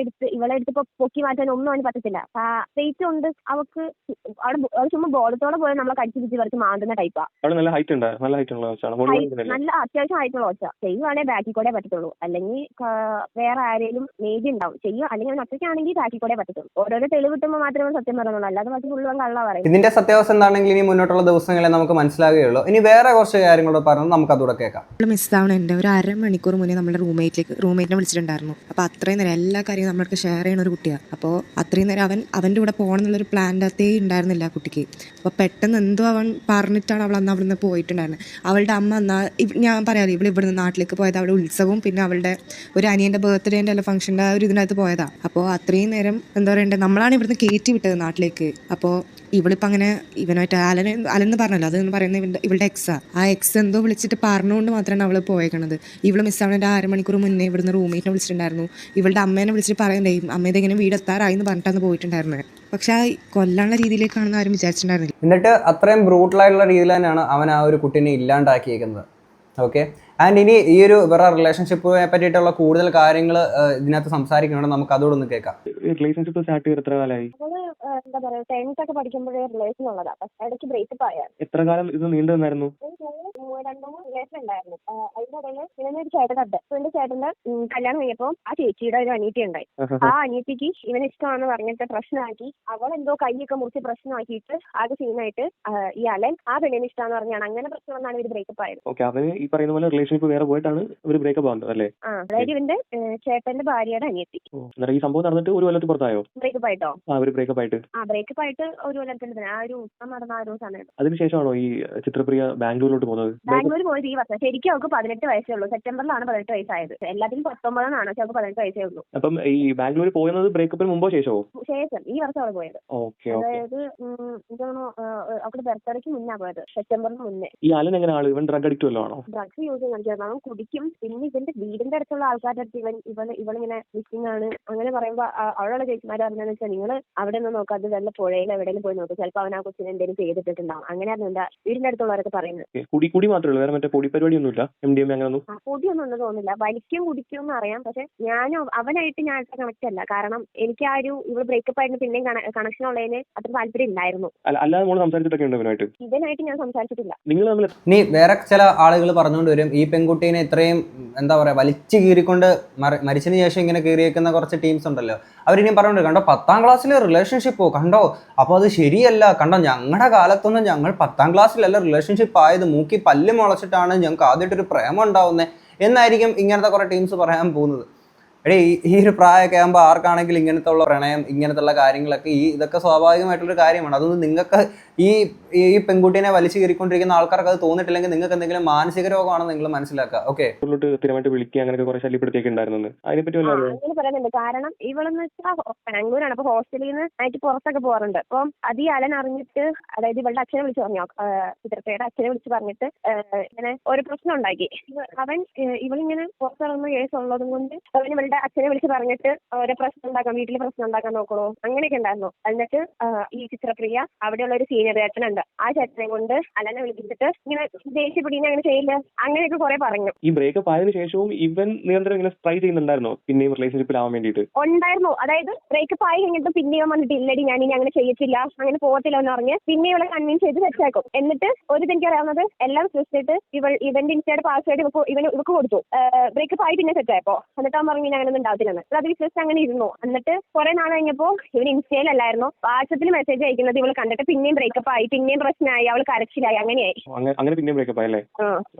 ഇവളെ എടുത്ത് ഇപ്പൊ പൊക്കി മാറ്റാൻ ഒന്നും അവന് പറ്റത്തില്ല. വെയിറ്റ് ഉണ്ട് അവൾക്ക്. അവിടെ ചുമ്മാ ബോധത്തോടെ പോയി നമ്മളെ കടിച്ചു പിടിച്ച് കുറച്ച് മാന്തുന്ന ടൈപ്പാ. നല്ല ഹൈറ്റ് ഉണ്ട്, നല്ല ഹൈറ്റ് ഉള്ള നല്ല അത്യാവശ്യം ഹൈറ്റുള്ള ഒച്ച. ചെയ്യുവാണെങ്കിൽ ബാക്കിൽ കൂടെ പറ്റത്തുള്ളൂ, അല്ലെങ്കിൽ വേറെ ആരെങ്കിലും മേജ് ഉണ്ടാവും ചെയ്യും. അല്ലെങ്കിൽ അവൻ ഒറ്റയ്ക്കാണെങ്കിൽ ബാക്കിൽ കൂടെ പറ്റത്തുള്ളൂ. ഓരോരോ തെളിവ് കിട്ടുമ്പോൾ മാത്രമേ സത്യം പറയുന്നുള്ളൂ, അല്ലാതെ ബാക്കി ഫുള്ളും കള്ള പറയും. ഇതിന്റെ സത്യാവസ്ഥ എന്താണെങ്കിൽ ഇനി മുന്നോട്ടുള്ള ദിവസങ്ങളെ നമുക്ക് മനസ്സിലാകുകയുള്ളൂ. ഇനി വേറെ കുറച്ച് കാര്യങ്ങളോട് പറഞ്ഞു നമുക്ക് അതോടെ കേൾക്കാം. മിസ്സാവണം. എൻ്റെ ഒരു അരമണിക്കൂർ മുന്നേ നമ്മുടെ റൂംമേറ്റിനെ വിളിച്ചിട്ടുണ്ടായിരുന്നു. അപ്പോൾ അത്രയും നേരം എല്ലാ കാര്യവും നമ്മളടുത്ത് ഷെയർ ചെയ്യുന്ന ഒരു കുട്ടിയാണ്. അപ്പോൾ അത്രയും നേരം അവൻ്റെ കൂടെ പോകണം എന്നുള്ളൊരു പ്ലാൻ്റെ അകത്തേ ഉണ്ടായിരുന്നില്ല ആ കുട്ടിക്ക്. അപ്പോൾ പെട്ടെന്ന് എന്തോ അവൻ പറഞ്ഞിട്ടാണ് അവൾ അന്ന് അവിടുന്ന് പോയിട്ടുണ്ടായിരുന്നത്. അവളുടെ അമ്മ ഞാൻ പറയാതെ ഇവിടുന്ന് നാട്ടിലേക്ക് പോയത് അവിടെ ഉത്സവവും പിന്നെ അവളുടെ ഒരു അനിയൻ്റെ ബർത്ത്ഡേൻ്റെ അല്ല ഫംഗ്ഷൻ്റെ ആ ഒരു ഇതിനകത്ത് പോയതാണ്. അപ്പോൾ അത്രയും നേരം എന്താ പറയണ്ടേ, നമ്മളാണ് ഇവിടുന്ന് കയറ്റി വിട്ടത് നാട്ടിലേക്ക്. അപ്പോൾ ഇവളിപ്പോൾ അങ്ങനെ ഇവനായിട്ട് അലെന്ന് പറഞ്ഞല്ലോ, അതെന്ന് പറയുന്നത് ഇവളുടെ എക്സാ. ആ എക്സ് എന്തോ വിളിച്ചിട്ട് പറഞ്ഞുകൊണ്ട് മാത്രമാണ് അവൾ പോയേക്കണത്. ഇവള് മിസ്സാവണ അരമണിക്കൂർ മുന്നേ ഇവിടുന്ന് റൂംമേറ്റിനെ വിളിച്ചിട്ടുണ്ടായിരുന്നു. ഇവളുടെ അമ്മേനെ വിളിച്ചിട്ട് പറയണ്ടേ അമ്മേടെ ഇങ്ങനെ വീട് എത്താറായി എന്ന് പറഞ്ഞിട്ടാണ് പോയിട്ടുണ്ടായിരുന്നത്. പക്ഷെ ആ കൊല്ലാനുള്ള രീതിയിലേക്കാണെന്ന് ആരും വിചാരിച്ചിട്ടുണ്ടായിരുന്നില്ല. എന്നിട്ട് അത്രയും ബ്രൂട്ടലായിട്ടുള്ള രീതിയിൽ തന്നെയാണ് അവൻ ആ ഒരു കുട്ടീനെ ഇല്ലാണ്ടാക്കിയേക്കുന്നത്. ഓക്കെ. ആൻഡ് ഇനി ഈ ഒരു ഇവരുടെ റിലേഷൻഷിപ്പിനെ പറ്റിയിട്ടുള്ള കൂടുതൽ കാര്യങ്ങൾ ഇതിനകത്ത് സംസാരിക്കണമെങ്കിൽ നമുക്ക് അതോടൊന്ന് കേൾക്കാം. റിലേഷൻഷിപ്പ് സ്റ്റാർട്ട് ചെയ്ത് എത്ര കാലമായി? എന്താ പറയാ 10th ഒക്കെ പഠിക്കുമ്പോഴേ റിലേഷൻ ഉള്ളതാ. പക്ഷെ ഇടയ്ക്ക് ബ്രേക്കപ്പ് ആയായിരുന്നു. എത്ര കാലം ഇത് നീണ്ടു നിന്നായിരുന്നു? 2-3 റിലേഷൻ ഉണ്ടായിരുന്നു. അതിന്റെ ഇടയിൽ ഇവനൊരു ചേട്ടനുണ്ട്. ഇവന്റെ ചേട്ടന്റെ കല്യാണം കഴിഞ്ഞപ്പോൾ ആ ചേച്ചിയുടെ ഒരു അനിയത്തി ഉണ്ടായി. ആ അനിയത്തിക്ക് ഇവന് ഇഷ്ടമാണെന്ന് പറഞ്ഞിട്ട് പ്രശ്നമാക്കി. അവൾ എന്തോ കൈയൊക്കെ മുറിച്ച് പ്രശ്നമാക്കിയിട്ട് ആകെ സീനായിട്ട് ഈ അലൻ ആ പെണ്ണിന് ഇഷ്ടമാണെന്ന് പറഞ്ഞാണ്. അങ്ങനെ പ്രശ്നം വന്നാണ് ഇവര് ബ്രേക്കപ്പ് ആയത്. ഓക്കെ. അവന് ഈ പറയുന്ന പോലെ റിലേഷൻഷിപ്പ് വേറെ പോയിട്ടാണ് ഇവര് ബ്രേക്കപ്പ് ആവുന്നത് അല്ലേ? അതായത് ഇവന്റെ ചേട്ടന്റെ ഭാര്യയുടെ അനിയത്തി. ഈ സംഭവം നടന്നിട്ട് ഒരു കൊല്ലത്തിൽ പുറത്തായോ? ബ്രേക്കപ്പ് ആയിട്ടോ? ബ്രേക്കപ്പ് ആയിട്ട് ഒരു കൊല്ലത്തിൽ തന്നെ ആ ഒരു ഉത്സവം നടന്ന ആ ഒരു സമയത്ത്. അതിനുശേഷമാണോ ഈ ചിത്രപ്രിയ ബാംഗ്ലൂരിലോട്ട് പോകുന്നത്? ബാംഗ്ലൂർ പോയത് ഈ വർഷം. ശരിക്കും അവർക്ക് 18 വയസ്സേ ഉള്ളൂ. സെപ്റ്റംബറിലാണ് 18 വയസ്സായത്. എല്ലാത്തിനും 19 പക്ഷെ അവർക്ക് 18 വയസ്സേ ഉള്ളൂ. അപ്പം ഈ ബാംഗ്ലൂർ പോയത് ബ്രേക്കപ്പിന് മുമ്പോ ശേഷമോ? ശേഷം ഈ വർഷം അവൾ പോയത്. അതായത് അവരുടെ ബർത്ത്ഡേക്ക് മുന്നേ പോയത്, സെപ്റ്റംബറിന് മുന്നേ. ഈ അലൻ എങ്ങനെ ആള്? ഇവൻ ഡ്രഗ് അഡിക്റ്റ് വല്ലതും ആണോ? ഡ്രഗ്സ് യൂസ് ചെയ്യുന്ന അവൻ കുടിക്കും. പിന്നെ ഇവന്റെ വീടിന്റെ അടുത്തുള്ള ആൾക്കാരുടെ അടുത്ത് ഇവളിങ്ങനെ മിസ്സിംഗ് ആണ് അങ്ങനെ പറയുമ്പോ അവിടെയുള്ള ചേച്ചിമാർ പറഞ്ഞതെന്ന് വെച്ചാൽ നിങ്ങൾ അവിടെ നിന്ന് നോക്കാം, അത് വല്ല പുഴയിൽ എവിടെയും പോയി നോക്കും, ചിലപ്പോൾ അവൻ ആ കൊച്ചിനെ എന്തെങ്കിലും ചെയ്തിട്ടുണ്ടാവും. അങ്ങനെയായിരുന്നു എന്റെ വീടിന്റെ അടുത്തുള്ളവരൊക്കെ പറയുന്നത്. കുടി മാത്രമേ ഉള്ളൂ, വേറെ മറ്റേ പൊടി പരിപാടി ഒന്നുമില്ല? MDMA അങ്ങനെയൊന്നും? പൊടിയൊന്നും ഉണ്ടെന്ന് തോന്നുന്നില്ല. വലിക്കും കുടിക്കും എന്ന് അറിയാം. പക്ഷെ അവനായിട്ട് ഞാൻ കണക്ട് അല്ല. കാരണം എനിക്ക് ആ ഒരു ഇവള് ബ്രേക്കപ്പ് ആയിരുന്നു പിന്നെയും കണക്ഷൻ ഉള്ളതിന് അത്ര താല്പര്യം ഇല്ലായിരുന്നു. ഇവനായിട്ട് ഞാൻ സംസാരിച്ചിട്ടില്ല. ഇനി വേറെ ചില ആളുകൾ പറഞ്ഞുകൊണ്ട് വരും ഈ പെൺകുട്ടീനെ ഇത്രയും എന്താ പറയാ വലിച്ചു കീറിക്കൊണ്ട് മരിച്ചതിന് ശേഷം ഇങ്ങനെ കീറിയേക്കുന്ന കുറച്ച് ടീംസ് ഉണ്ടല്ലോ, അവരിനിയും പറഞ്ഞോണ്ട് കണ്ടോ 10ാം ക്ലാസ്സിൽ റിലേഷൻഷിപ്പോ കണ്ടോ, അപ്പോൾ അത് ശരിയല്ല, കണ്ടോ ഞങ്ങളുടെ കാലത്തൊന്നും ഞങ്ങൾ 10ാം ക്ലാസ്സിലല്ല റിലേഷൻഷിപ്പ് ആയത്, മൂക്കി പല്ല് മുളച്ചിട്ടാണ് ഞങ്ങൾക്ക് ആദ്യമായിട്ടൊരു പ്രേമം ഉണ്ടാവുന്നത് എന്നായിരിക്കും ഇങ്ങനത്തെ കുറെ ടീംസ് പറയാൻ പോകുന്നത്. ഈ ഒരു പ്രായമൊക്കെ ആകുമ്പോൾ ആർക്കാണെങ്കിലും ഇങ്ങനത്തെ ഉള്ള പ്രണയം ഇങ്ങനത്തെ ഉള്ള കാര്യങ്ങളൊക്കെ ഇതൊക്കെ സ്വാഭാവികമായിട്ടുള്ളൊരു കാര്യമാണ്. അതൊന്നും നിങ്ങൾക്ക് ഈ പെൺകുട്ടീനെ വലിച്ചു കയറിക്കൊണ്ടിരിക്കുന്ന ആൾക്കാർക്ക് അത് തോന്നിട്ടില്ലെങ്കിൽ നിങ്ങൾക്ക് എന്തെങ്കിലും മാനസിക രോഗമാണെന്ന് നിങ്ങൾ മനസ്സിലാക്കുക. ഓക്കെ. സ്ഥിരമായിട്ട് വിളിക്കുക അങ്ങനെ കുറെ ശല്യപ്പെടുത്തിയിട്ടുണ്ടായിരുന്നു. അതിനെപ്പറ്റി അങ്ങനെ പറയുന്നുണ്ട്. കാരണം ഇവളെന്ന് വെച്ചാൽ ബാംഗ്ലൂരാണ്. അപ്പൊ ഹോസ്റ്റലിൽ നിന്ന് ആയിട്ട് പുറത്തൊക്കെ പോകാറുണ്ട്. അപ്പം അത് ഈ അലൻ അറിഞ്ഞിട്ട്, അതായത് ഇവളുടെ അച്ഛനെ വിളിച്ച് പറഞ്ഞു, ചിത്രപ്പയുടെ അച്ഛനെ വിളിച്ച് പറഞ്ഞിട്ട് ഇങ്ങനെ ഒരു പ്രശ്നം ഉണ്ടാക്കി. അവൻ ഇവളിങ്ങനെ പുറത്തിറങ്ങുന്ന കേസ് ഉള്ളതും കൊണ്ട് അവൻ ഇവളുടെ അച്ഛനെ വിളിച്ച് പറഞ്ഞിട്ട് ഓരോ പ്രശ്നം ഉണ്ടാക്കാം, വീട്ടിൽ പ്രശ്നം ഉണ്ടാക്കാൻ നോക്കണോ അങ്ങനെയൊക്കെ ഉണ്ടായിരുന്നു. എന്നിട്ട് ഈ ചിത്രപ്രിയ അവിടെയുള്ള ഒരു സീനിയർ ചേട്ടനുണ്ട്, ആ ചേട്ടനെ കൊണ്ട് അലനെ വിളിപ്പിച്ചിട്ട് ഇങ്ങനെ ദേഷ്യപ്പെടിനെ അങ്ങനെ ചെയ്യില്ല അങ്ങനെയൊക്കെ കുറെ പറഞ്ഞു. ഈ ബ്രേക്കപ്പ് ആയതിനു ശേഷവും ഇവൻ നിരന്തരം ഇങ്ങനെ ട്രൈ ചെയ്യുന്നുണ്ടായിരുന്നോ പിന്നെയും റിലേഷൻഷിപ്പിലാവാൻ വേണ്ടിയിട്ട്? ഉണ്ടായിരുന്നു. അതായത് ബ്രേക്കപ്പ് ആയി കഴിഞ്ഞിട്ട് പിന്നെയും വന്നിട്ട് ഇല്ലടി ഞാൻ ഇനി അങ്ങനെ ചെയ്യത്തില്ല, അങ്ങനെ പോകത്തില്ല എന്ന് പറഞ്ഞ് പിന്നെ ഇവളെ കൺവിൻസ് ചെയ്ത് സെറ്റാക്കും. എന്നിട്ട് ഒരു എനിക്ക് അറിയാവുന്നത് എല്ലാം വിശ്വസിച്ചിട്ട് ഇവന്റെ ഇൻസ്റ്റയുടെ പാസ്വേഡ് ഇവക്ക് കൊടുത്തു. ബ്രേക്കപ്പ് ആയി പിന്നെ സെറ്റായപ്പോ എന്നിട്ട് അവൻ പറഞ്ഞു അങ്ങനെ ഒന്നും ഉണ്ടാവത്തില്ലെന്ന്. അത് വിശ്വസിച്ച് അങ്ങനെ ഇരുന്നു. എന്നിട്ട് കുറെ നാൾ കഴിഞ്ഞപ്പോ ഇവൻ ഇൻസ്റ്റയിലല്ലായിരുന്നു വാട്സപ്പിൽ മെസ്സേജ് അയക്കുന്നത് ഇവൾ കണ്ടിട്ട് പിന്നെയും ബ്രേക്കപ്പ് ബ്രേക്കപ്പ് ആയി, പിന്നെയും പ്രശ്നമായി, അവൾ കരച്ചിലായി, അങ്ങനെയായി. അങ്ങനെ പിന്നെയും ബ്രേക്കപ്പ് ആയല്ലേ?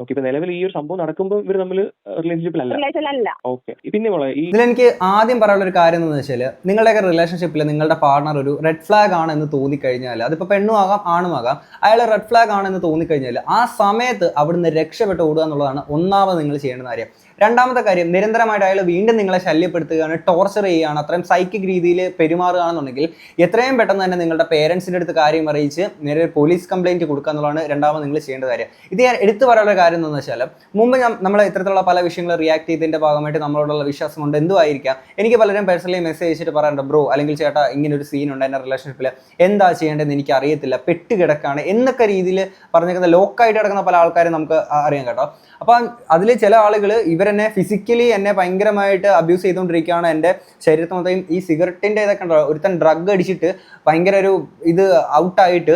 ഓക്കെ. ഇപ്പൊ നിലവിൽ ഈ ഒരു സംഭവം നടക്കുമ്പോൾ ഇവർ തമ്മിൽ റിലേഷൻഷിപ്പിലല്ല. ഓക്കെ. പിന്നെ ഇതിലെനിക്ക് ആദ്യം പറയാനുള്ള ഒരു കാര്യം എന്ന് വെച്ചാൽ, നിങ്ങളുടെയൊക്കെ റിലേഷൻഷിപ്പിൽ നിങ്ങളുടെ പാർട്ണർ ഒരു റെഡ് ഫ്ലാഗ് ആണ് എന്ന് തോന്നിക്കഴിഞ്ഞാൽ, അതിപ്പോൾ പെണ്ണും ആകാം ആണും ആകാം, അയാൾ റെഡ് ഫ്ലാഗ് ആണെന്ന് തോന്നിക്കഴിഞ്ഞാൽ ആ സമയത്ത് അവിടുന്ന് രക്ഷപ്പെട്ട് ഓടുക എന്നുള്ളതാണ് ഒന്നാമത് നിങ്ങൾ ചെയ്യേണ്ട കാര്യം. രണ്ടാമത്തെ കാര്യം, നിരന്തരമായിട്ട് അയാൾ വീണ്ടും നിങ്ങളെ ശല്യപ്പെടുത്തുകയാണ്, ടോർച്ചർ ചെയ്യുകയാണ്, അത്രയും സൈക്കിക് രീതിയിൽ പെരുമാറുകയാണെന്നുണ്ടെങ്കിൽ എത്രയും പെട്ടെന്ന് തന്നെ നിങ്ങളുടെ പേരൻസിൻ്റെ അടുത്ത് കാര്യം അറിയിച്ച് നേരെ പോലീസ് കംപ്ലയിൻറ്റ് കൊടുക്കുക എന്നുള്ളതാണ് രണ്ടാമത് നിങ്ങൾ ചെയ്യേണ്ട കാര്യം. ഇത് ഞാൻ എടുത്തു പറയാനുള്ള കാര്യം എന്താണെന്ന് വെച്ചാൽ, മുമ്പ് നമ്മൾ ഇത്തരത്തിലുള്ള പല വിഷയങ്ങൾ റിയാക്ട് ചെയ്തതിൻ്റെ ഭാഗമായിട്ട് നമ്മളോടുള്ള വിശ്വാസം കൊണ്ട് എന്തുമായിരിക്കാം എനിക്ക് പലരും പേഴ്സണലി മെസ്സേജ് അയച്ചിട്ട് പറയാറുണ്ട്, ബ്രോ അല്ലെങ്കിൽ ചേട്ടാ ഇങ്ങനെ ഒരു സീൻ ഉണ്ട് എൻ്റെ റിലേഷൻഷിപ്പിൽ, എന്താ ചെയ്യേണ്ടതെന്ന് എനിക്ക് അറിയത്തില്ല, പെട്ട് കിടക്കാണ് എന്നൊക്കെ രീതിയിൽ പറഞ്ഞിരിക്കുന്ന ലോക്കായിട്ട് കിടക്കുന്ന പല ആൾക്കാരും നമുക്ക് അറിയാം കേട്ടോ. അപ്പം അതിൽ ചില ആളുകൾ ഇവരെന്നെ ഫിസിക്കലി എന്നെ ഭയങ്കരമായിട്ട് അബ്യൂസ് ചെയ്തുകൊണ്ടിരിക്കുകയാണ്, എൻ്റെ ശരീരത്തിൽ മൊത്തം ഈ സിഗരറ്റിൻ്റെ ഇതൊക്കെ ഉണ്ടോ, ഒരുത്തൻ ഡ്രഗ് അടിച്ചിട്ട് ഭയങ്കര ഒരു ഇത് ഔട്ടായിട്ട്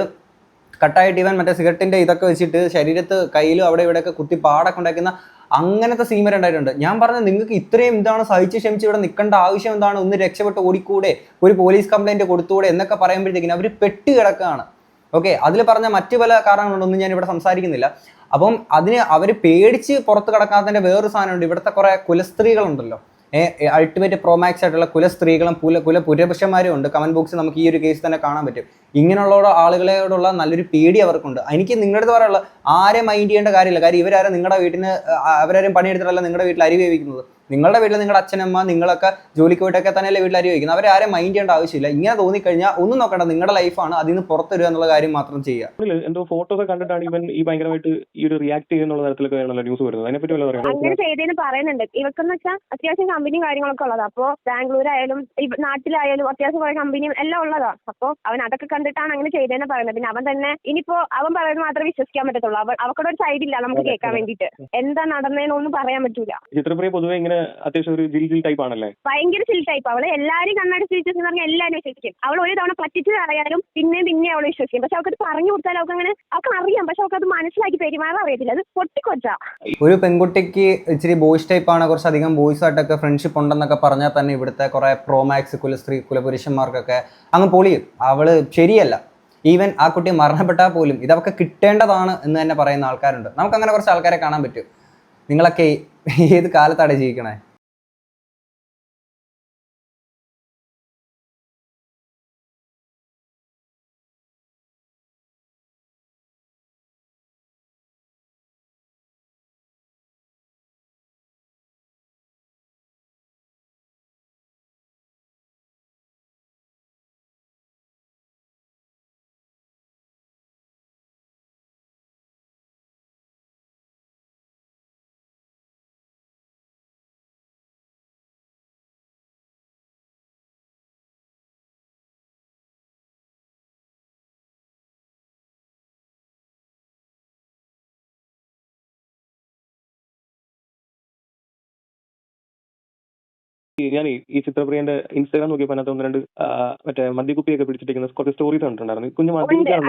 കട്ടായിട്ട് ഇവൻ മറ്റേ സിഗരറ്റിൻ്റെ ഇതൊക്കെ വെച്ചിട്ട് ശരീരത്ത് കയ്യിലും അവിടെ ഇവിടെയൊക്കെ കുത്തി പാടൊക്കെ ഉണ്ടാക്കുന്ന അങ്ങനത്തെ സീൻ വരെ ഉണ്ടായിട്ടുണ്ട്. ഞാൻ പറഞ്ഞത് നിങ്ങൾക്ക് ഇത്രയും എന്താണ് സഹിച്ച് ക്ഷമിച്ച് ഇവിടെ നിൽക്കേണ്ട ആവശ്യം എന്താണ്, ഒന്ന് രക്ഷപ്പെട്ട് ഓടിക്കൂടെ, ഒരു പോലീസ് കംപ്ലയിൻറ്റ് കൊടുത്തുകൂടെ എന്നൊക്കെ പറയുമ്പോഴത്തേക്കിനും അവർ പെട്ട് കിടക്കുകയാണ്. ഓക്കെ, അതിൽ പറഞ്ഞ മറ്റു പല കാരണങ്ങളൊന്നും ഞാൻ ഇവിടെ സംസാരിക്കുന്നില്ല. അപ്പം അതിന് അവർ പേടിച്ച് പുറത്ത് കിടക്കാത്തതിൻ്റെ വേറൊരു സാധനമുണ്ട്. ഇവിടുത്തെ കുറേ കുലസ്ത്രീകളുണ്ടല്ലോ, അൾട്ടിമേറ്റ് പ്രോമാക്സ് ആയിട്ടുള്ള കുലസ്ത്രീകളും പുരുഷന്മാരും ഉണ്ട്. കമന്റ് ബോക്സിൽ നമുക്ക് ഈ ഒരു കേസ് തന്നെ കാണാൻ പറ്റും. ഇങ്ങനെയുള്ള ആളുകളോടുള്ള നല്ലൊരു പേടി അവർക്കുണ്ട്. എനിക്ക് നിങ്ങളുടെ അടുത്ത് പറയാനുള്ള ആരെ മൈൻഡ് ചെയ്യേണ്ട കാര്യമില്ല. കാര്യം ഇവരാരും നിങ്ങളുടെ വീട്ടിന് അവരാരും പണിയെടുത്തിട്ടല്ല നിങ്ങളുടെ വീട്ടിൽ അരി വേവിക്കുന്നത്. നിങ്ങളുടെ വീട്ടിൽ നിങ്ങളുടെ അച്ഛനമ്മ നിങ്ങളൊക്കെ ജോലിക്ക് പോയിട്ടൊക്കെ തന്നെയല്ലേ വീട്ടിൽ അരി വയ്ക്കുന്നത്. അവരെ മൈൻഡ് ചെയ്യേണ്ട ആവശ്യമില്ല. ഇങ്ങനെ തോന്നിക്കഴിഞ്ഞാൽ ഒന്നും നോക്കണ്ട, നിങ്ങളുടെ ലൈഫാണ്, അതിൽ നിന്ന് പുറത്തു വരിക എന്നുള്ള കാര്യം മാത്രം ചെയ്യുക. എന്തോ ഫോട്ടോസ് കണ്ടിട്ടാണ് ഇവൻ ഈ ഭയങ്കരമായിട്ട് ഈ ഒരു റിയാക്ട് ചെയ്യുന്നുള്ള തരത്തിലൊക്കെ ന്യൂസ് വരുന്നത്. അതിനെപ്പറ്റി അങ്ങനെ ചെയ്തതിന് പറയുന്നുണ്ട്. ഇവർക്കെന്ന് വെച്ചാൽ അത്യാവശ്യം കമ്പനിയും കാര്യങ്ങളൊക്കെ ഉള്ളതാ. അപ്പോ ബാംഗ്ലൂരായാലും നാട്ടിലായാലും അത്യാവശ്യം കുറെ കമ്പനിയും എല്ലാം ഉള്ളതാ. അപ്പൊ അവൻ അതൊക്കെ കണ്ടിട്ടാണ് അങ്ങനെ ചെയ്തതെന്ന് പറയുന്നത്. പിന്നെ അവൻ തന്നെ ഇനിയിപ്പോ അവൻ പറയുന്നത് മാത്രമേ വിശ്വസിക്കാൻ പറ്റത്തുള്ളൂ. അവക്കടെ ഒരു സൈഡില്ല നമുക്ക് കേൾക്കാൻ വേണ്ടിയിട്ട്. എന്താ നടന്നതെന്നൊന്നും പറയാൻ പറ്റൂല. ചിത്രപ്രിയ പൊതുവെ ഇങ്ങനെ അത്യാവശ്യം ഒരു ജിൽ ടൈപ്പ് ആണല്ലേ? ഭയങ്കര ചിൽ ടൈപ്പ്. അവള് എല്ലാരും കണ്ണടച്ച് വിശ്വസിക്കുന്ന പറഞ്ഞാൽ എല്ലാവരും വിശ്വസിക്കും. അവൾ ഒരു തവണ പറ്റിച്ചു അറിയാലും പിന്നെ അവൾ വിശ്വസിക്കും. പക്ഷെ അവർക്ക് പറഞ്ഞു കൊടുത്താൽ അവർക്ക് അറിയാം, പക്ഷെ അവർക്ക് അത് മനസ്സിലാക്കി പെരുമാറാൻ അറിയത്തില്ല. അത് പൊട്ടിക്കൊച്ചാ. ഒരു പെൺകുട്ടിക്ക് ഇച്ചിരി ബോയ്സ് ടൈപ്പാണ്, കുറച്ചധികം ബോയ്സ് ആയിട്ടൊക്കെ ഫ്രണ്ട്ഷിപ്പ് ഉണ്ടെന്നൊക്കെ പറഞ്ഞാൽ തന്നെ ഇവിടുത്തെ കുറെ പ്രോമാക്സ് കുലപുരുഷന്മാർക്കൊക്കെ അങ്ങ് പൊളിയും. അവള് ശരിയല്ല, ഈവൻ ആ കുട്ടി മരണപ്പെട്ടാൽ പോലും ഇതൊക്കെ കിട്ടേണ്ടതാണ് എന്ന് തന്നെ പറയുന്ന ആൾക്കാരുണ്ട്. നമുക്കങ്ങനെ കുറച്ച് ആൾക്കാരെ കാണാൻ പറ്റും. നിങ്ങളൊക്കെ ഏത് കാലത്താണ് ജീവിക്കണേ? ഞാൻ ഈ ചിത്രപ്രിയന്റെ ഇൻസ്റ്റാഗ്രാം നോക്കിയപ്പോൾ അതിനകത്ത് ഒന്ന് രണ്ട് മറ്റേ മദ്യക്കുപ്പിയൊക്കെ പിടിച്ചിട്ടിരിക്കുന്ന കുറച്ച് സ്റ്റോറീസ് കണ്ടിട്ടുണ്ടായിരുന്നു. കുഞ്ഞു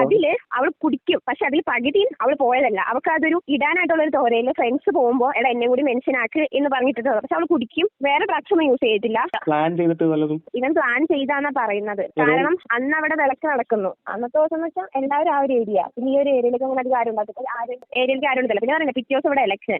അതില് അവൾ കുടിക്കും, പക്ഷെ അതിൽ പകുതിയും അവൾ പോയതല്ല. അവൾക്ക് അതൊരു ഇടാനായിട്ടുള്ള ഒരു തോരയില് ഫ്രണ്ട്സ് പോകുമ്പോൾ എടാ എന്നെ കൂടി മെൻഷൻ ആക്ക് എന്ന് പറഞ്ഞിട്ട്, പക്ഷെ അവൾ കുടിക്കും, വേറെ ഡ്രഗ്സ് ഒന്നും യൂസ് ചെയ്തിട്ടില്ല. പ്ലാൻ ചെയ്തിട്ട് വല്ലതും ഇവൻ പ്ലാൻ ചെയ്താന്നാ പറയുന്നത്. കാരണം അന്ന് അവിടെ വിളക്ക് നടക്കുന്നു. അന്നത്തെ ദിവസം എന്ന് വെച്ചാൽ എല്ലാവരും ആ ഒരു ഏരിയ, പിന്നെ ഈ ഒരു ഏരിയയിലേക്ക് അങ്ങനെ അധികം ആരും ഉണ്ടാകത്തില്ല, ഏരിയയിലേക്ക് ആരും ഉണ്ടല്ല. പിന്നെ പറയുന്നത് പിറ്റേ ദിവസം ഇവിടെ ഇലക്ഷൻ.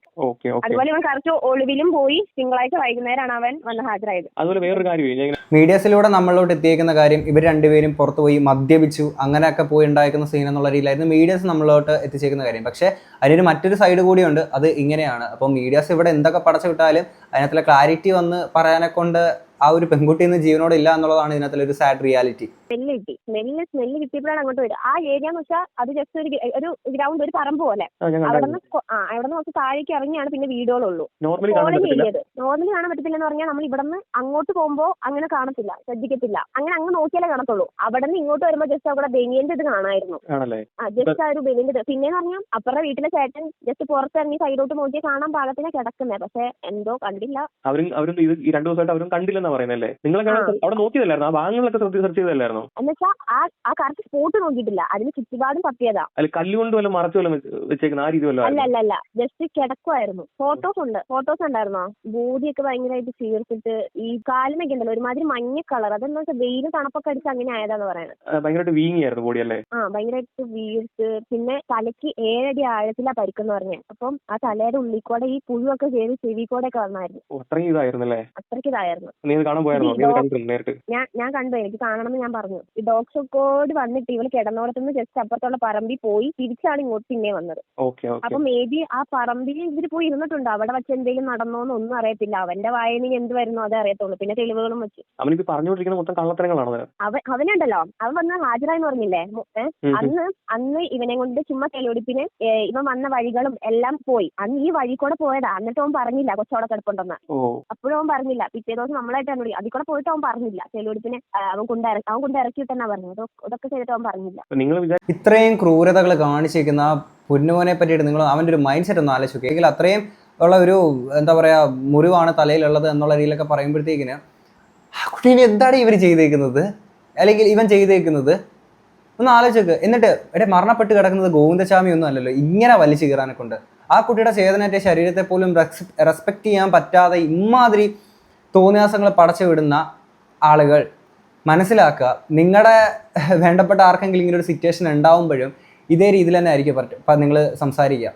അതുപോലെ ഇവൻ കറക്റ്റ് ഒളിവിലും പോയി തിങ്കളാഴ്ച വൈകുന്നേരമാണ് അവൻ വന്ന് ഹാജരായത്. അതുപോലെ വേറൊരു കാര്യം മീഡിയസിലൂടെ നമ്മളോട് എത്തിയേക്കുന്ന കാര്യം, ഇവർ രണ്ടുപേരും പുറത്തു പോയി മദ്യപിച്ചു അങ്ങനെയൊക്കെ പോയി ഉണ്ടായിരിക്കുന്ന സീൻ എന്നുള്ള രീതിയിലായിരുന്നു മീഡിയസ് നമ്മളോട്ട് എത്തിച്ചേക്കുന്ന കാര്യം. പക്ഷേ അതിനൊരു മറ്റൊരു സൈഡ് കൂടിയുണ്ട്, അത് ഇങ്ങനെയാണ്. അപ്പോൾ മീഡിയസ് ഇവിടെ എന്തൊക്കെ പടച്ചു വിട്ടാലും അതിനകത്തുള്ള ക്ലാരിറ്റി വന്ന് പറയാനെ കൊണ്ട് ആ ഒരു പെൺകുട്ടി ഇന്ന് ജീവനോട് ഇല്ല എന്നുള്ളതാണ് ഇതിനകത്തുള്ള ഒരു സാഡ് റിയാലിറ്റി. സ്മെല്ല് കിട്ടിയപ്പോഴാണ് അങ്ങോട്ട് വരും. ആ ഏരിയ എന്ന് വെച്ചാൽ അത് ജസ്റ്റ് ഒരു ഗ്രൗണ്ട്, ഒരു പറമ്പ് പോലെ. അവിടെ നിന്ന് കുറച്ച് താഴേക്ക് ഇറങ്ങിയാണ് പിന്നെ വീടുകളുള്ളൂ. നോർമലി കാണാൻ പറ്റത്തില്ല എന്ന് പറഞ്ഞാൽ നമ്മൾ ഇവിടെ നിന്ന് അങ്ങോട്ട് പോകുമ്പോൾ അങ്ങനെ കാണത്തില്ല, ശ്രദ്ധിക്കത്തില്ല. അങ്ങനെ അങ്ങ് നോക്കിയാലേ കാണത്തുള്ളൂ. അവിടെ നിന്ന് ഇങ്ങോട്ട് വരുമ്പോൾ ജസ്റ്റ് അവിടെ ബനിയന്റെ ഇത് കാണായിരുന്നു. ജസ്റ്റ് ആ ഒരു ബനിയന്റെ. പിന്നെന്ന് പറഞ്ഞാൽ അപ്പുറത്തെ വീട്ടിലെ ചേട്ടൻ ജസ്റ്റ് പുറത്തിറങ്ങി സൈഡോട്ട് നോക്കിയാൽ കാണാൻ പാകത്തിനാ കിടക്കുന്നത്. പക്ഷെ എന്തോ കണ്ടില്ല. അവരും ഈ 2 ദിവസമായിട്ട് അവരും കണ്ടില്ലെന്നാ പറയുന്നല്ലേ? നിങ്ങളൊക്കെ അവിടെ നോക്കിയതല്ലായിരുന്നു? ആ ഭാഗങ്ങളിലൊക്കെ സെർച്ച് ചെയ്തല്ലായിരുന്നോ? എന്നുവെച്ചാൽ ആ കറക്റ്റ് സ്പോട്ട് നോക്കിയിട്ടില്ല, അതിന് ചുറ്റുപാടും തപ്പിയതാ. അല്ല കല്ലുകൊണ്ട് വല്ല മറച്ചു വല്ല വെച്ചേക്കുന്ന ആ രീതി വല്ല? അല്ല ജസ്റ്റ് കിടക്കുമായിരുന്നു. ഫോട്ടോസ് ഉണ്ടായിരുന്നോ? ബോഡിയൊക്കെ ഭയങ്കരമായിട്ട് ചീർത്തിട്ട് ഈ കാലിനൊക്കെ ഉണ്ടല്ലോ ഒരുമാതിരി മഞ്ഞ കളർ, അതെന്ന് വെച്ചാൽ വെയിൽ തണുപ്പൊക്കെ അടിച്ച് അങ്ങനെ ആയതാന്ന് പറയുന്നത്. ഭയങ്കരമായിട്ട് വീങ്ങിയായിരുന്നു ബോഡി അല്ലേ? ഭയങ്കരമായിട്ട് വീർത്ത്, പിന്നെ തലയ്ക്ക് 7 അടി ആഴത്തിലാ പരിക്കെന്ന് പറഞ്ഞത്. അപ്പം ആ തലയുടെ ഉള്ളിൽ കൂടെ ഈ പുഴുവൊക്കെ ചെയ്ത് ചെവി കൂടെ ഒക്കെ വന്നായിരുന്നു. അത്രയ്ക്ക് ഇതായിരുന്നല്ലേ? അത്രയ്ക്ക് ഇതായിരുന്നു. നീ കാണാൻ പോയായിരുന്നോ? നേരിട്ട് ഞാൻ കണ്ടു, എനിക്ക് കാണണമെന്ന് ഞാൻ പറഞ്ഞു. ഈ ഡോഗ് ഷോക്കോട് വന്നിട്ട് ഇവള് കിടന്നോടത്തുനിന്ന് ജസ്റ്റ് അപ്പുറത്തുള്ള പറമ്പിൽ പോയി തിരിച്ചാണ് ഇങ്ങോട്ട് പിന്നെ വന്നത്. അപ്പൊ മേ ബി ആ പറമ്പിൽ ഇവര് പോയി ഇരുന്നിട്ടുണ്ട്. അവിടെ വെച്ച് എന്തെങ്കിലും നടന്നോന്ന് ഒന്നും അറിയത്തില്ല. അവന്റെ വായനയിൽ എന്ത് വരുന്നോ അതേ അറിയത്തുള്ളൂ. പിന്നെ തെളിവുകളും വെച്ച് അവനിപ്പോ പറഞ്ഞുകൊണ്ടിരിക്കുന്ന മൊത്തം കള്ളത്തരങ്ങളാണ്. അവനുണ്ടല്ലോ, അവൻ വന്ന് ഹാജരായെന്ന് പറഞ്ഞില്ലേ അന്ന് ഇവനെ കൊണ്ട് ചുമ്മാ തെളിവെടുപ്പിന് ഇവൻ വന്ന വഴികളും എല്ലാം പോയി. അന്ന് ഈ വഴി കൂടെ പോയതാ. എന്നിട്ട് അവൻ പറഞ്ഞില്ല കൊച്ചോടെ കിടപ്പുണ്ടെന്ന്. അപ്പോഴും അവൻ പറഞ്ഞില്ല. പിറ്റേ ദിവസം നമ്മളായിട്ടാണ് വിളി. അതിൽ കൂടെ പോയിട്ട് അവൻ പറഞ്ഞില്ല. തെളിവെടുപ്പിന് അവൻ കൊണ്ട് ഇറക്കിയിട്ടെന്നാ പറഞ്ഞത്. ഇതൊക്കെ ചെയ്തിട്ട് അവൻ പറഞ്ഞില്ല. ഇത്രയും ക്രൂരതകൾ കാണിച്ചിരിക്കുന്ന പൊന്നുമോനെ പറ്റിയിട്ട് നിങ്ങൾ അവൻ്റെ ഒരു മൈൻഡ് സെറ്റ് ഒന്ന് ആലോചിക്കുക. എങ്കിൽ അത്രയും ഉള്ള ഒരു എന്താ പറയുക മുറിവാണ് തലയിലുള്ളത് എന്നുള്ള രീതിയിലൊക്കെ പറയുമ്പോഴത്തേക്കിന് ആ കുട്ടീനെ എന്താണ് ഇവർ ചെയ്തേക്കുന്നത്, അല്ലെങ്കിൽ ഇവൻ ചെയ്തേക്കുന്നത് ഒന്ന് ആലോചിക്കുക. എന്നിട്ട് മരണപ്പെട്ട് കിടക്കുന്നത് ഗോവിന്ദസ്വാമി ഒന്നും അല്ലല്ലോ, ഇങ്ങനെ വലിച്ചു കീറാനെ കൊണ്ട് ആ കുട്ടിയുടെ ചേതനറ്റ ശരീരത്തെ പോലും റെസ്പെക്ട് ചെയ്യാൻ പറ്റാതെ ഇമാതിരി തോന്നിയാസങ്ങൾ പടച്ചു വിടുന്ന ആളുകൾ മനസ്സിലാക്കുക. നിങ്ങളുടെ വേണ്ടപ്പെട്ട ആർക്കെങ്കിലും ഇങ്ങനെ ഒരു സിറ്റുവേഷൻ ഉണ്ടാവുമ്പോഴും ഇതേ രീതിയിൽ തന്നെ ആയിരിക്കും നിങ്ങൾ സംസാരിക്കുക.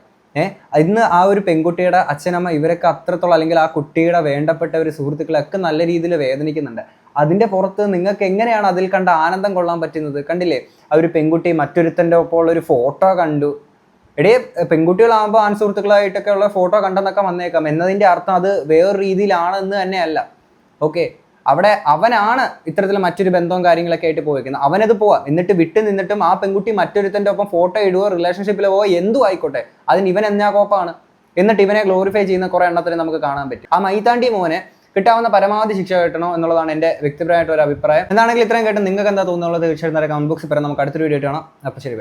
ഇന്ന് ആ ഒരു പെൺകുട്ടിയുടെ അച്ഛനമ്മ ഇവരൊക്കെ അത്രത്തോളം, അല്ലെങ്കിൽ ആ കുട്ടിയുടെ വേണ്ടപ്പെട്ട ഒരു സുഹൃത്തുക്കളൊക്കെ നല്ല രീതിയിൽ വേദനിക്കുന്നുണ്ട്. അതിൻ്റെ പുറത്ത് നിങ്ങൾക്ക് എങ്ങനെയാണ് അതിൽ കണ്ട ആനന്ദം കൊള്ളാൻ പറ്റുന്നത്? കണ്ടില്ലേ, ആ ഒരു പെൺകുട്ടി മറ്റൊരുത്തൻ്റെ ഒപ്പം ഉള്ള ഒരു ഫോട്ടോ കണ്ടു. പെൺകുട്ടികളാകുമ്പോൾ ആൺസുഹൃത്തുക്കളായിട്ടൊക്കെ ഉള്ള ഫോട്ടോ കണ്ടെന്നൊക്കെ വന്നേക്കാം. എന്നതിൻ്റെ അർത്ഥം അത് വേറൊരു രീതിയിലാണെന്ന് തന്നെയല്ല. ഓക്കെ, അവിടെ അവനാണ് ഇത്തരത്തിൽ മറ്റൊരു ബന്ധവും കാര്യങ്ങളൊക്കെ ആയിട്ട് പോയിരിക്കുന്നത്. അവനത് പോവാം. എന്നിട്ട് വിട്ട് നിന്നിട്ടും ആ പെൺകുട്ടി മറ്റൊരുത്തൻ്റെ ഒപ്പം ഫോട്ടോ ഇടുവോ റിലേഷൻഷിപ്പിലോ പോവോ എന്തും ആയിക്കോട്ടെ, അതിന് ഇവൻ എന്നാ കോപ്പാണ്. എന്നിട്ട് ഇവനെ ഗ്ലോറിഫൈ ചെയ്യുന്ന കുറേ എണ്ണത്തിന് നമുക്ക് കാണാൻ പറ്റും. ആ മൈത്താണ്ടി മോനെ കിട്ടാവുന്ന പരമാവധി ശിക്ഷ കിട്ടണോ എന്നുള്ളതാണ് എൻ്റെ വ്യക്തിപരമായിട്ട് ഒരു അഭിപ്രായം. എന്താണെങ്കിൽ ഇത്രയും കേട്ട് നിങ്ങൾക്ക് എന്താ തോന്നുന്നുള്ളത് തീർച്ചയായിട്ടും കമന്റ് ബോക്സിൽ പറയാം. നമുക്ക് അടുത്തൊരു വീഡിയോ കാണാം. അപ്പോൾ ശരി.